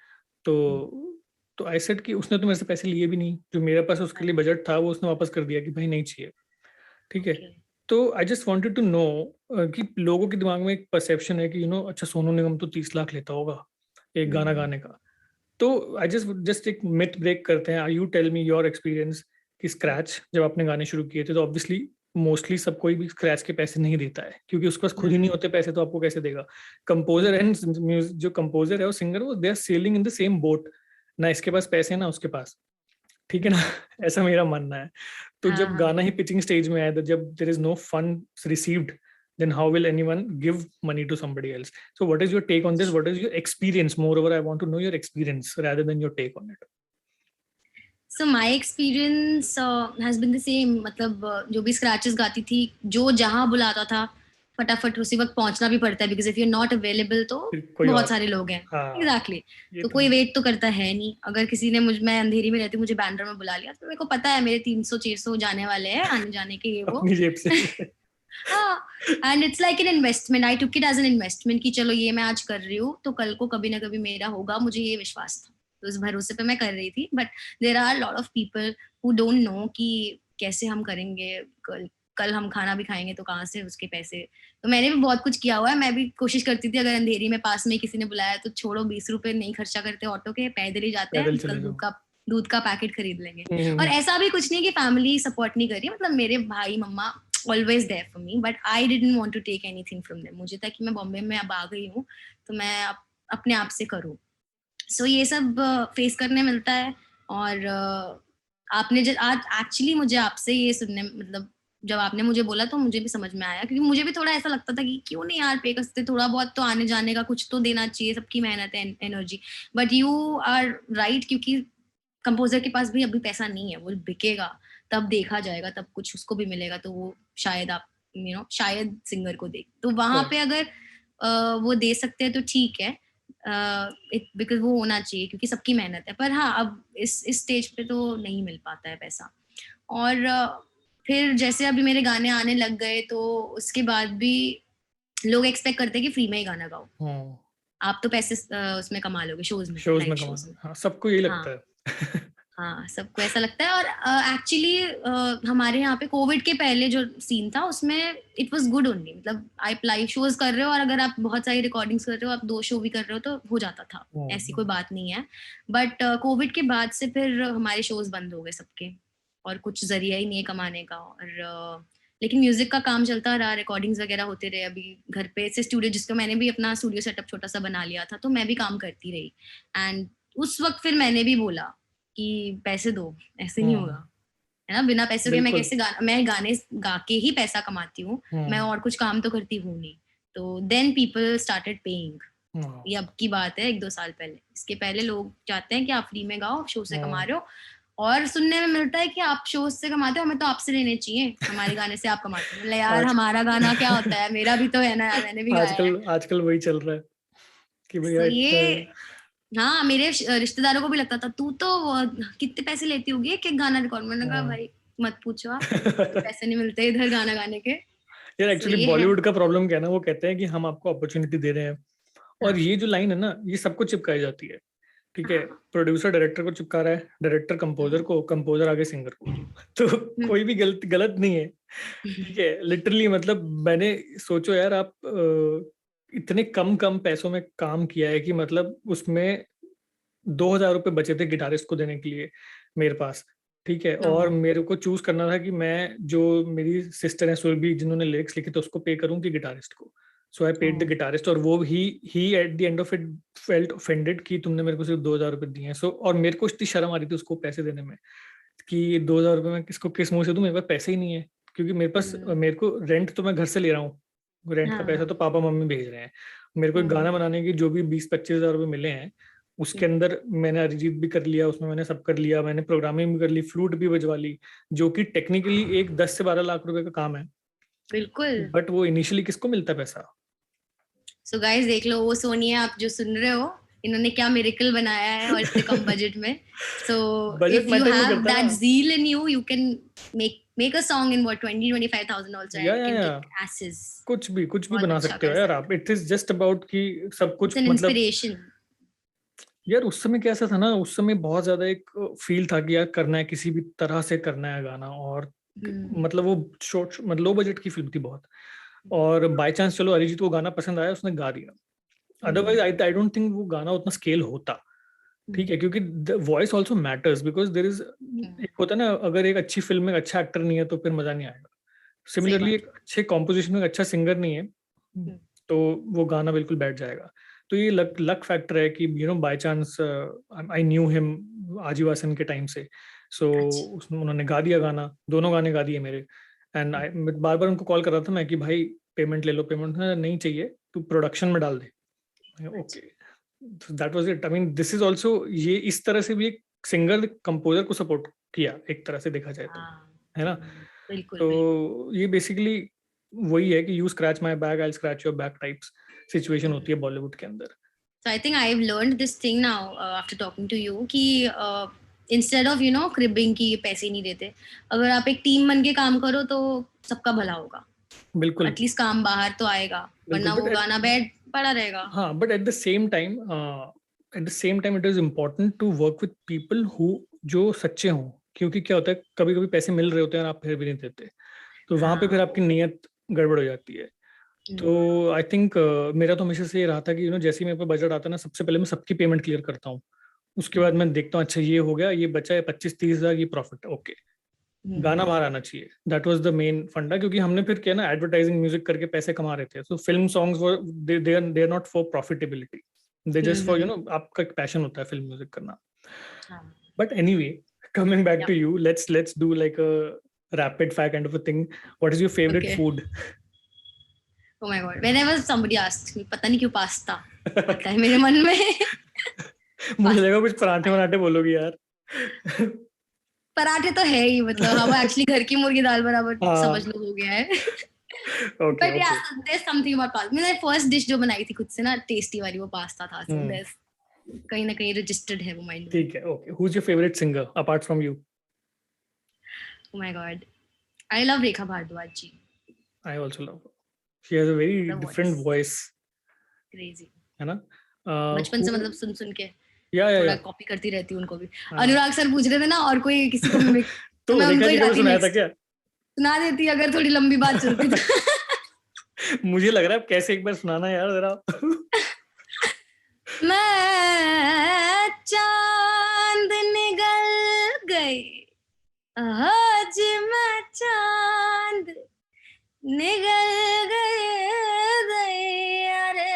तो आई सेड कि उसने तो मेरे से पैसे लिए भी नहीं, जो मेरे पास उसके लिए बजट था वो उसने वापस कर दिया कि भाई नहीं चाहिए। ठीक है। ओके। तो I just wanted to know कि लोगों के दिमाग में एक परसेप्शन है कि अच्छा सोनू निगम तो 30 लाख लेता होगा एक गाना गाने का। तो आई जस्ट जस्ट एक मिथ ब्रेक करते हैं। You tell me your experience कि स्क्रैच जब आपने गाने शुरू किए थे, तो ऑब्वियसली मोस्टली सब कोई भी स्क्रैच के पैसे नहीं देता है, क्योंकि उसके पास खुद ही नहीं होते पैसे, तो आपको कैसे देगा? कंपोजर एंड जो कंपोजर है और सिंगर, वो they are sailing in the same boat, ना इसके पास पैसे ना उसके पास। ठीक है ना? ऐसा मेरा मानना है। तो हाँ जब हाँ। गाना ही पिचिंग स्टेज में है, तो जब there is no fund received, then how will anyone give money to somebody else? So what is your take on this? What is your experience? Moreover, I want to know your experience rather than your take on it. So my experience has been the same. मतलब जो भी scratches गाती थी, जो जहाँ बुलाता था फटाफट उसी वक्त पहुंचना भी पड़ता है, because if you not available तो फिर कोई बहुत और। सारे लोग हैं। हाँ, एग्जैक्टली। ये तो तो कोई है। वेट तो करता है नहीं। अगर किसी ने मैं अंधेरी में रहती हूँ, मुझे बैंड्रा में बुला लिया, तो मेरे को पता है मेरे 300-600 जाने वाले हैं, आने जाने के, ये वो। अपनी जेब से। हाँ। And it's like an investment, I took it as an investment कि चलो ये मैं आज कर रही हूँ तो कल को कभी ना कभी मेरा होगा, मुझे ये विश्वास था, तो उस भरोसे पे मैं कर रही थी। But there are lot of people who don't know कि कैसे हम करेंगे, कल हम खाना भी खाएंगे तो कहाँ से उसके पैसे। तो मैंने भी बहुत कुछ किया हुआ है। मैं भी कोशिश करती थी, अगर अंधेरी में पास में किसी ने बुलाया तो छोड़ो 20 रुपए नहीं खर्चा करते ऑटो के, पैदल ही जाते पैदल हैं, चले कल जाओ। दूध का पैकेट खरीद लेंगे। और हम्म, ऐसा भी कुछ नहीं कि फैमिली सपोर्ट नहीं कर रही, मतलब मेरे भाई मम्मा always there for me, but I didn't want to take anything from them. मुझे था कि मैं बॉम्बे में अब आ गई हूँ तो मैं अपने आप से करूँ। सो ये सब फेस करने मिलता है। और आपने आज एक्चुअली मुझे आपसे ये सुनने, मतलब जब आपने मुझे बोला तो मुझे भी समझ में आया, क्योंकि मुझे भी थोड़ा ऐसा लगता था कि क्यों नहीं यार पे करते, थोड़ा बहुत तो आने जाने का कुछ तो देना चाहिए, सबकी मेहनत है, energy. But you are right, क्योंकि कंपोजर के पास भी अभी पैसा नहीं है, वो बिकेगा तब देखा जाएगा, तब कुछ उसको भी मिलेगा, तो वो शायद आप शायद सिंगर को देख, तो वहां पे अगर वो दे सकते हैं तो ठीक है, बिकॉज वो होना चाहिए क्योंकि सबकी मेहनत है। पर हाँ, अब इस स्टेज पे तो नहीं मिल पाता है पैसा। और फिर जैसे अभी मेरे गाने आने लग गए तो उसके बाद भी लोग एक्सपेक्ट करते हैं कि फ्री में ही गाना गाओ, आप तो पैसे उसमें कमा लोगे, शोज में, लाइव शोज में। हाँ, सबको यही हाँ लगता है। हाँ, सबको ऐसा लगता है। और एक्चुअली हमारे यहाँ पे कोविड के पहले जो सीन था उसमें इट वाज गुड ओनली, मतलब आप लाइव शोज कर रहे हो और अगर आप बहुत सारी रिकॉर्डिंग्स कर रहे हो, आप 2 शो भी कर रहे हो तो हो जाता था, ऐसी कोई बात नहीं है। बट कोविड के बाद से फिर हमारे शोज बंद हो गए सबके, और कुछ जरिया ही नहीं है कमाने का। और लेकिन म्यूजिक का काम चलता रहा, रिकॉर्डिंग्स वगैरह होते रहे। अभी घर पे से स्टूडियो, जिसको मैंने भी अपना स्टूडियो सेटअप छोटा सा बना लिया था, तो मैं भी काम करती रही। एंड उस वक्त फिर मैंने भी बोला कि पैसे दो, ऐसे नहीं होगा, है ना, बिना पैसों के मैं बिल्कुल। कैसे मैं गाने गा के ही पैसा कमाती हूँ, मैं और कुछ काम तो करती हूँ नहीं। तो देन पीपल स्टार्टेड पेइंग। ये अब की बात है 1-2 साल पहले, इसके पहले लोग चाहते हैं कि आप फ्री में गाओ, शो से कमा रहे हो। और सुनने में मिलता है कि आप शो से कमाते हो, हमें तो आपसे लेने चाहिए, हमारे गाने से आप कमाते हो। मतलब यार आज हमारा गाना क्या होता है, मेरा भी तो है ना यार, मैंने भी गाया है। आजकल आजकल वही चल रहा है कि भैया तो इतना। ये, हाँ, मेरे रिश्तेदारों को भी लगता था तू तो कितने पैसे लेती होगी एक एक गाना रिकॉर्ड। मैंने कहा भाई मत पूछो, आप पैसे नहीं मिलते इधर गाना गाने के। यार सो एक्चुअली ये है। बॉलीवुड का प्रॉब्लम क्या है ना, वो कहते हैं कि हम आपको अपॉर्चुनिटी दे रहे हैं, और हाँ ये जो लाइन है ना, ये सबको चिपकाई जाती है। ठीक है, हाँ। प्रोड्यूसर डायरेक्टर को चिपका रहा है, डायरेक्टर कंपोजर को, कंपोजर आगे सिंगर को। तो कोई भी गलत गलत नहीं है। ठीक है, लिटरली मतलब मैंने सोचो यार, आप इतने कम कम पैसों में काम किया है कि मतलब उसमें 2,000 रुपये बचे थे गिटारिस्ट को देने के लिए मेरे पास। ठीक है, और मेरे को चूज करना था कि मैं, जो मेरी सिस्टर है सुरभि जिन्होंने लिरिक्स लिखे थे, उसको पे करूं कि गिटारिस्ट को। So I paid the guitarist, और वो ही at the end of it felt offended कि तुमने मेरे को सिर्फ 2,000 रुपये दिए हैं। सो और मेरे को इतनी शर्म आ रही थी उसको पैसे देने में कि 2,000 रुपये मैं किसको किस मुंह से दूं, मेरे पास पैसे ही नहीं है। क्योंकि मेरे को रेंट तो मैं घर से ले रहा हूँ, रेंट का पैसा तो पापा मम्मी भेज रहे हैं। मेरे को एक गाना बनाने की जो भी 20-25 हज़ार रुपये मिले हैं, उसके अंदर मैंने अरिजीत भी कर लिया, उसमें मैंने सब कर लिया, मैंने प्रोग्रामिंग भी कर ली, फ्लूट भी बजवा ली, जो कि टेक्निकली एक 10 से 12 लाख रुपए का काम है। बिल्कुल। बट वो इनिशियली किसको मिलता है पैसा? सो गाइस देख लो, वो सोनिया आप जो सुन रहे हो, इन्होंने क्या मिरेकल बनाया है और इतने कम बजट में। So budget if you matter नहीं हैव करता दैट ना। zeal in you, you can make a song in what 20-25,000 also, and you can या kick asses। कुछ भी बहुत बना अच्छा सकते हो कर यार सकते आप। हो। इट इज जस्ट अबाउट कि सब इट्स कुछ एन मतलब। इंस्पिरेशन। यार उस समय कैसा था ना, उस समय बहुत ज्यादा एक फील था कि यार करना है, किसी भी तरह से करना है गाना। और मतलब वो शॉर्ट मतलब लो बजट की फिल्म थी बहुत। और बाय चांस चलो अरिजीत को गाना पसंद आया, उसने गा दिया। अदरवाइज आई डोंट थिंक वो गाना उतना स्केल होता। ठीक है, क्योंकि voice also matters, because there is एक होता है ना, अगर एक अच्छी फिल्म में एक अच्छा एक्टर नहीं है तो फिर मजा नहीं आएगा। सही सिमिलरली बात एक अच्छे कॉम्पोजिशन में एक अच्छा सिंगर नहीं है, है। तो वो गाना बिल्कुल बैठ जाएगा। तो ये लक लक फैक्टर है कि by chance I knew him Ajivasan के टाइम से। सो अच्छा। उन्होंने गा दिया गाना, दोनों गाने गा दिए मेरे। एंड आई बार बार उनको कॉल कर रहा था मैं कि भाई पेमेंट ले लो, पेमेंट नहीं चाहिए, तू प्रोडक्शन में डाल दे। Okay, that was it. I mean this is also, ये इस तरह से भी एक सिंगर कंपोजर को सपोर्ट किया एक तरह से देखा जाए तो, हाँ, है ना। बिल्कुल बिल्कुल। तो ये बेसिकली वही है कि you scratch my back, I scratch your back types situation होती है बॉलीवुड के अंदर। So I think I've learned this thing now after talking to you कि instead of cribbing कि ये पैसे नहीं देते, अगर आप एक टीम बन के काम करो तो सबका भला होगा। बिल्कुल एटलीस्ट काम बाहर तो आएगा, बिल्कुल। वरना वो गाना बैठ पड़ा रहेगा। हाँ, but at the same time it is important to work with people who जो सच्चे हों। क्योंकि क्या होता है, कभी कभी पैसे मिल रहे होते हैं और आप फिर भी नहीं देते। तो वहां पे फिर आपकी नीयत गड़बड़ हो जाती है। तो आई थिंक मेरा तो हमेशा से ये रहा था कि जैसे ही मेरे पे बजट आता है ना, सबसे पहले मैं सबकी पेमेंट क्लियर करता हूँ। उसके बाद मैं देखता हूँ अच्छा ये हो गया, ये बचा है 25-30 हज़ार, ये प्रॉफिट, ओके, गाना बाहर आना चाहिए। दैट वाज द मेन फंडा, क्योंकि हमने फिर क्या ना एडवर्टाइजिंग म्यूजिक करके पैसे कमा रहे थे। So film songs they are not for profitability, they just for आपका एक पैशन होता है फिल्म म्यूजिक करना। But anyway, coming back to you, let's do like a rapid fire kind of a thing. What is your favourite food? Oh my god, whenever somebody asks me, पता नहीं क्यों pasta आता है मेरे मन में। मुझे लगा कुछ पराठे वराठे बोलोगी यार। पराठे तो है ही, मतलब हम एक्चुअली घर की मुर्गी दाल बराबर समझ लो हो गया है। बट या देयर समथिंग अबाउट पास्ता। मैंने फर्स्ट डिश जो बनाई थी खुद से ना टेस्टी वाली, वो पास्ता था। सो देयर कहीं ना कहीं रजिस्टर्ड है वो माइंड में। ठीक है, okay. Who is your favourite singer apart from you? Oh my god, I love Rekha Bhardwaj ji. I also love her. She has a very different voice. Crazy. है ना? बचपन से मतलब सुन सुन के थोड़ा कॉपी करती रहती हूँ उनको भी। अनुराग सर पूछ रहे थे ना और कोई किसी को मिमिक, तो मैं उनको ही गाती सुनाया था क्या? सुना देती अगर थोड़ी लंबी बात चलती तो। मुझे लग रहा है कैसे, एक बार सुनाना यार जरा। मैं चांद निकल गई आज, मैं चांद निकल गए रे,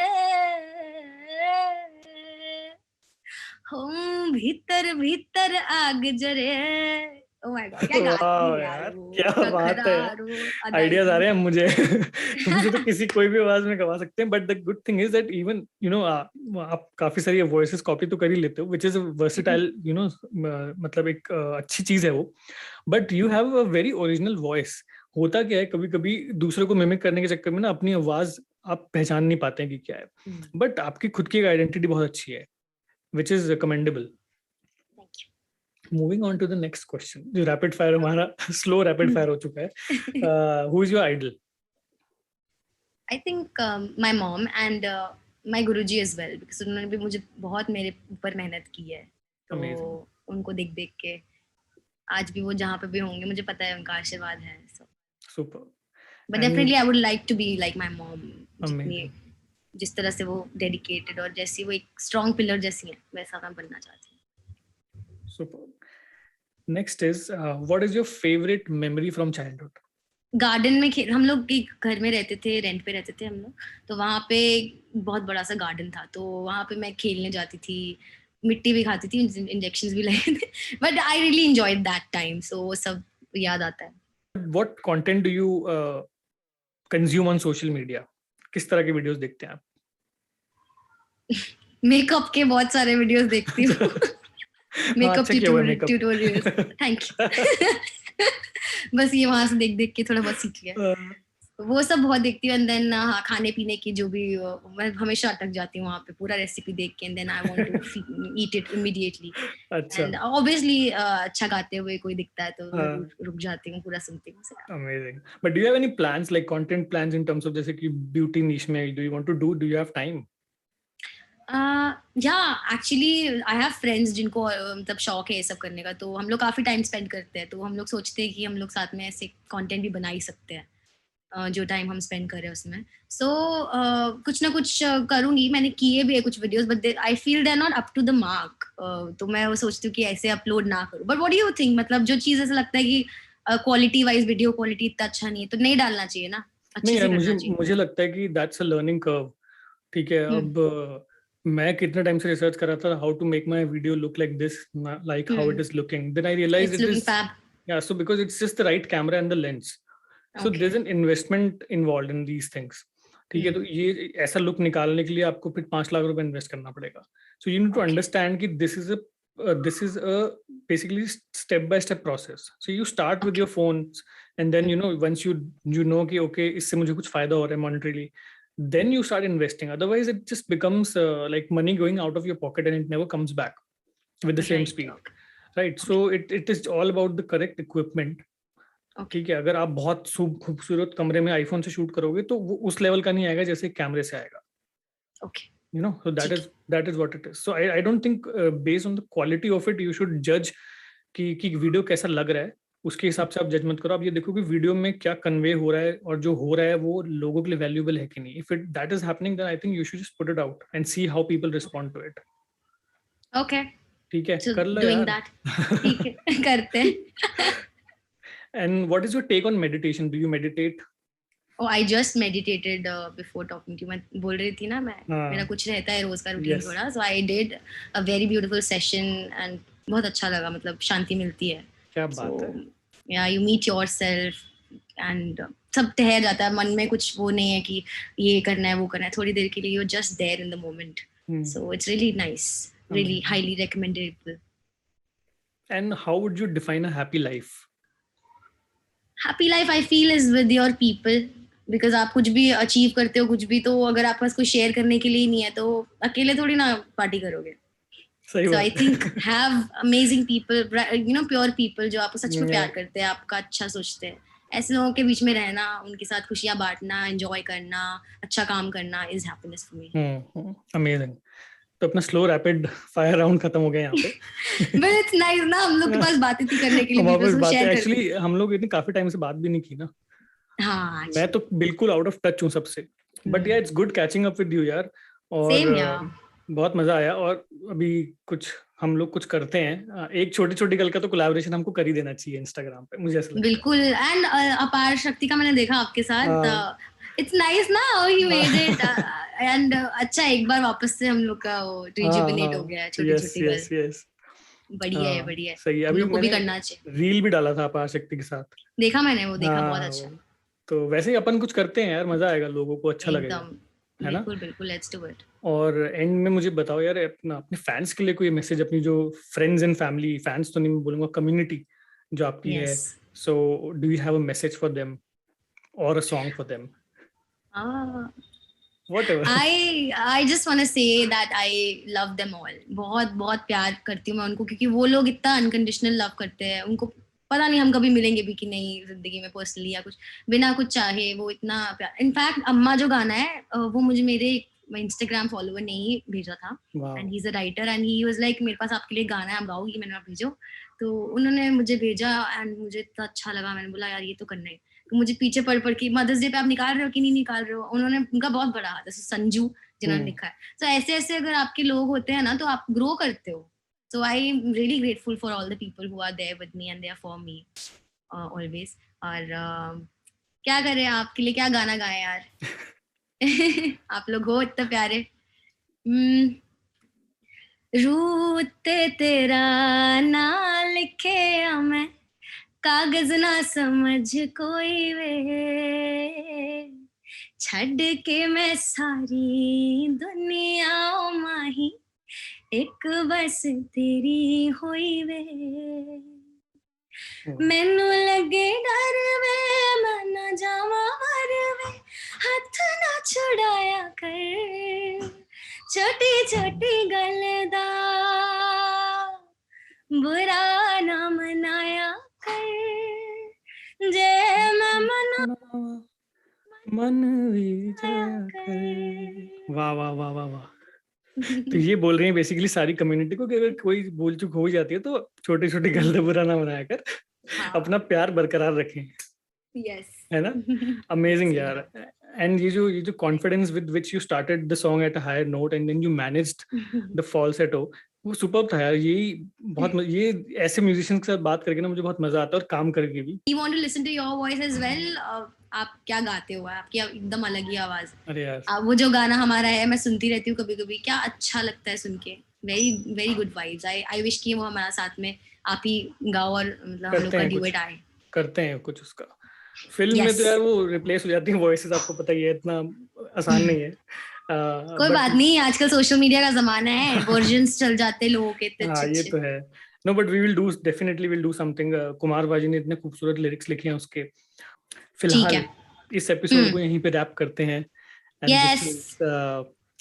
हम भीतर भीतर आग जरे। Oh my God, क्या गाती है यार वो, क्या बात है, आइडियाज आ रहे हैं मुझे। मुझे तो किसी कोई भी आवाज में गवा सकते हैं, but the good thing is that even आप काफी सारी वॉइसेस कॉपी तो कर ही लेते हो, विच इज वर्सेटाइल, मतलब एक अच्छी चीज है वो। But you have a very original voice. होता क्या है, कभी कभी दूसरे को मिमिक करने के चक्कर में ना अपनी आवाज आप पहचान नहीं पाते हैं कि क्या है, बट आपकी खुद की आइडेंटिटी बहुत अच्छी है, which is commendable. Thank you. Moving on to the next question. जो rapid fire हमारा slow rapid fire हो चुका है. Who is your idol? I think my mom and my Guruji as well, because उन्होंने भी मुझे बहुत मेरे ऊपर मेहनत की है, तो उनको देख देख के आज भी वो जहाँ पे भी होंगे मुझे पता है उनका आशीर्वाद है. So super. But definitely I would like to be like my mom. जिस तरह से वो डेडिकेटेड और जैसी वो एक स्ट्रॉन्ग पिलर जैसी है, वैसा मैं बनना चाहती हूँ. Super. Next is what is your favorite memory from childhood? Garden में खेल, हम लोग एक घर में रहते थे, रेंट पे रहते थे हम लोग, तो वहाँ पे बहुत बड़ा सा गार्डन था, तो वहाँ पे मैं खेलने जाती थी, मिट्टी भी खाती थी, इंजेक्शंस भी लगे थे, but I really enjoyed that time. So वो सब याद आता है. What content do you consume on social media? किस तरह के वीडियोस देखते हैं आप? मेकअप के बहुत सारे वीडियोस देखती हूँ. Makeup tutorials. Thank you. बस ये वहां से देख देख के थोड़ा बहुत सीख लिया. वो सब बहुत देखती हूँ. एंड देन खाने पीने की जो भी, मैं हमेशा अटक जाती हूँ वहाँ पे पूरा रेसिपी देख के, and then I want to eat it immediately. And obviously अच्छा गाते हुए कोई दिखता है तो रुक जाती हूँ, पूरा सुनती हूँ. Amazing. But do you have any plans, like content plans in terms of जैसे कि ब्यूटी निश में do you want to do you have time? Actually I have friends जिनको मतलब शौक है ये सब करने का, तो हम लोग काफी टाइम स्पेंड करते हैं, तो हम लोग सोचते हैं कि हम लोग साथ में ऐसे कंटेंट भी बना ही सकते हैं जो टाइम हम स्पेंड कर रहे हैं उसमें. सो कुछ ना कुछ करूंगी. मैंने किए भी है कुछ videos, but I feel they are not up to the mark. तो मैं वो सोचती हूँ कि ऐसे अपलोड ना करूँ. But what do you think, मतलब जो चीज ऐसा लगता है कि क्वालिटी वाइज वीडियो क्वालिटी इतना अच्छा नहीं है तो नहीं डालना चाहिए ना, अच्छे से करना चाहिए. मुझे लगता है कि दैट्स अ लर्निंग कर्व. ठीक है, अब मैं कितने टाइम से रिसर्च कर रहा था how to make my video look like this, like how it is looking, then I realised it is so because it's just the right camera and the lens. So there is an investment involved in these things. ठीक है, तो ये ऐसा look निकालने के लिए आपको फिर 5 लाख रुपए इन्वेस्ट करना पड़ेगा. So you need to understand कि this is a basically step by step process. So you start with your phones, and then once you know कि okay इससे मुझे कुछ फायदा हो रहा है monetarily, then you start investing. Otherwise it just becomes like money going out of your pocket and it never comes back with the same speed. Right. So it is all about the correct equipment. ठीक है, अगर आप बहुत खूबसूरत कमरे में iPhone से shoot करोगे तो वो उस लेवल का नहीं आएगा जैसे कैमरे से आएगा. So that is what it is. So I don't think based on the quality of it you should judge कि वीडियो कैसा लग रहा है. उसके हिसाब से आप जज मत करो, आप ये देखो कि वीडियो में क्या कन्वे हो रहा है और जो हो रहा है वो लोगों के लिए वैल्यूएबल है कि नहीं. If it that is happening then I think you should just put it out and see how people respond to it. Okay, ठीक है, सो कर लो डूइंग यार. दैट. ठीक है, करते हैं. And what is your take on meditation? Do you meditate? Oh, I just meditated before talking to you. मैं बोल रही थी ना, मैं हाँ. मेरा कुछ रहता है रोज का रूटीन Yes. थोड़ा. So I did a very beautiful session and बहुत अच्छा लगा, मतलब शांति मिलती है. क्या So बात है. yeah, you meet yourself and सब ठहर जाता है मन में, कुछ वो नहीं है कि ये करना है वो करना है. थोड़ी देर के लिए you're just there in the moment. So it's really nice, really highly recommendable. And how would you define a happy life? Happy life I feel is with your people, because आप कुछ भी अचीव करते हो, कुछ भी, तो अगर आपके पास कोई शेयर करने के लिए नहीं है तो अकेले थोड़ी ना पार्टी करोगे. सही So बात I है. think have amazing people, you know, pure people जो आपको सच में प्यार करते हैं, आपका अच्छा सोचते हैं. ऐसे लोगों के बीच में रहना, उनके साथ खुशियां बांटना, एंजॉय करना, अच्छा काम करना is happiness for me. Amazing. तो अपना स्लो रैपिड फायर राउंड खत्म हो गया यहाँ पे. But it's nice ना, हम लोग के पास बातें थी करने के लिए, हमारे पास people बात है. share एक्चुअली करते. हम लोग इतनी काफी टाइम से बात भी नहीं की ना. हाँ, मैं तो बिल्कुल आउट ऑफ टच हूँ सबसे. बट या it's good catching up with you यार. और Same yeah. बहुत मजा आया. और अभी कुछ हम लोग कुछ करते हैं, एक छोटी छोटी गल का तो कोलैबोरेशन हमको कर ही देना चाहिए इंस्टाग्राम पे, मुझे ऐसा लगता है. बिल्कुल. एंड अपार शक्ति का मैंने देखा आपके साथ, इट्स नाइस ना how you made it. And अच्छा, एक बार वापस से हम लोग का वो रिजुविनेट हो गया, छोटी छोटी गल. यस. बढ़िया है, बढ़िया है. सही है. हम अभी लोग को भी मैंने करना चाहिए. रील भी डाला था अपार शक्ति के साथ. देखा मैंने, वो देखा, बहुत हाँ, अच्छा. तो वैसे ही अपन कुछ करते हैं यार, मजा आएगा, लोगों को अच्छा लगेगा, एकदम, है ना. बिल्कुल बिल्कुल, लेट्स डू इट. और एंड में मुझे बताओ यार, अपने फैंस के लिए कोई मैसेज, अपनी जो फ्रेंड्स एंड फैमिली, फैंस तो नहीं मैं बोलूंगा, कम्युनिटी जो आपकी है, so do you have a message for them और a song for them? Whatever. I just want to say that I love them all. बहुत बहुत प्यार करती हूँ मैं उनको, क्योंकि वो लोग इतना अनकंडीशनल लव करते हैं. उनको पता नहीं हम कभी मिलेंगे भी कि नहीं जिंदगी में, पर्सनली या कुछ, बिना कुछ चाहे वो इतना प्यार. इनफैक्ट अम्मा जो गाना है वो मुझे मेरे इंस्टाग्राम फॉलोवर ने ही भेजा था. And he is a writer and he was like, मेरे पास आपके लिए गाना है, आप गाओगी? मैंने कहा भेजो. तो उन्होंने मुझे भेजा एंड मुझे इतना अच्छा लगा. मैंने बोला यार ये तो करना है. तो मुझे पीछे पढ़ के, मदर्स डे पे आप निकाल रहे हो कि नहीं निकाल रहे हो, उन्होंने, उनका बहुत बड़ा हाथ है, संजू जिन्होंने लिखा है. तो ऐसे ऐसे अगर आपके लोग होते हैं ना तो आप ग्रो करते हो. So I am really grateful for all the people who are there with me and they are for me always. और क्या करें, आपके लिए क्या गाना गाएं यार. आप लोग हो इतने प्यारे. रूत तेरा ना लिखे मैं, कागज ना समझ कोई वे, छड़ के मैं सारी दुनिया माही, एक बस तेरी होई वे. मैनू लगे डर वे, मैं ना जावा मर वे, हाथ ना छुड़ाया कर, छोटी छोटी गल दा बुरा ना मनाया कर, जे मैं मना मन भी जाया कर. वाह वाह वाह वाह वाह. तो ये बोल रही है बेसिकली सारी कम्युनिटी को कि अगर कोई भूल चूक हो जाती है तो छोटी छोटी गलत बुरा ना बनाया कर, अपना प्यार बरकरार रखें. यस, है ना. अमेजिंग यार. एंड ये जो confidence with which you started the song at a higher note and then you managed the falsetto, वो सुपर्ब था यार. यही बहुत ये ऐसे म्यूजिशियंस के साथ बात करके ना मुझे बहुत मजा आता है, और काम करके भी. You want to listen to your voice as well? आप क्या गाते हो, आपकी एकदम अलग ही आवाज. अरे यार, वो जो गाना हमारा है, मैं सुनती रहती हूँ कभी कभी, क्या अच्छा लगता है सुन के. Very very good vibes. I wish कि वो हमारा साथ में आप ही गाओ और मतलब हम लोग का ड्यूएट आए. करते हैं कुछ उसका. फिल्म में तो यार वो रिप्लेस हो जाती है वॉइसेस, आपको पता ही है, इतना आसान नहीं है. कोई बात नहीं, आजकल सोशल मीडिया का जमाना है, वर्जन्स चल जाते हैं लोगों के इतने अच्छे. हाँ, ये तो है. No but we will do, definitely will do something. Kumar Baji ने इतने खूबसूरत लिरिक्स लिखे हैं उसके. फिलहाल इस एपिसोड को यहीं पे रैप करते हैं. Yes.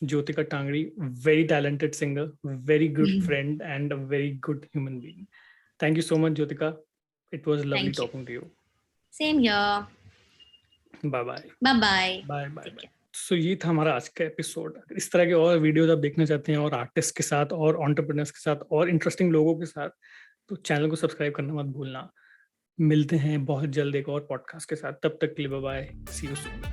Jyotika Tangdi, very talented singer, very good friend and a very good human being. Thank you so much, Jyotika. It was lovely talking to you. Same here. Bye bye. Bye bye. Bye bye. So ये था हमारा आज का episode. इस तरह के और videos आप देखना चाहते हैं, और आर्टिस्ट के साथ, और एंटरप्रेन्योर्स के साथ, और इंटरेस्टिंग लोगों के साथ, तो चैनल को सब्सक्राइब करना मत भूलना. मिलते हैं बहुत जल्द एक और पॉडकास्ट के साथ, तब तक के लिए bye bye, see you soon.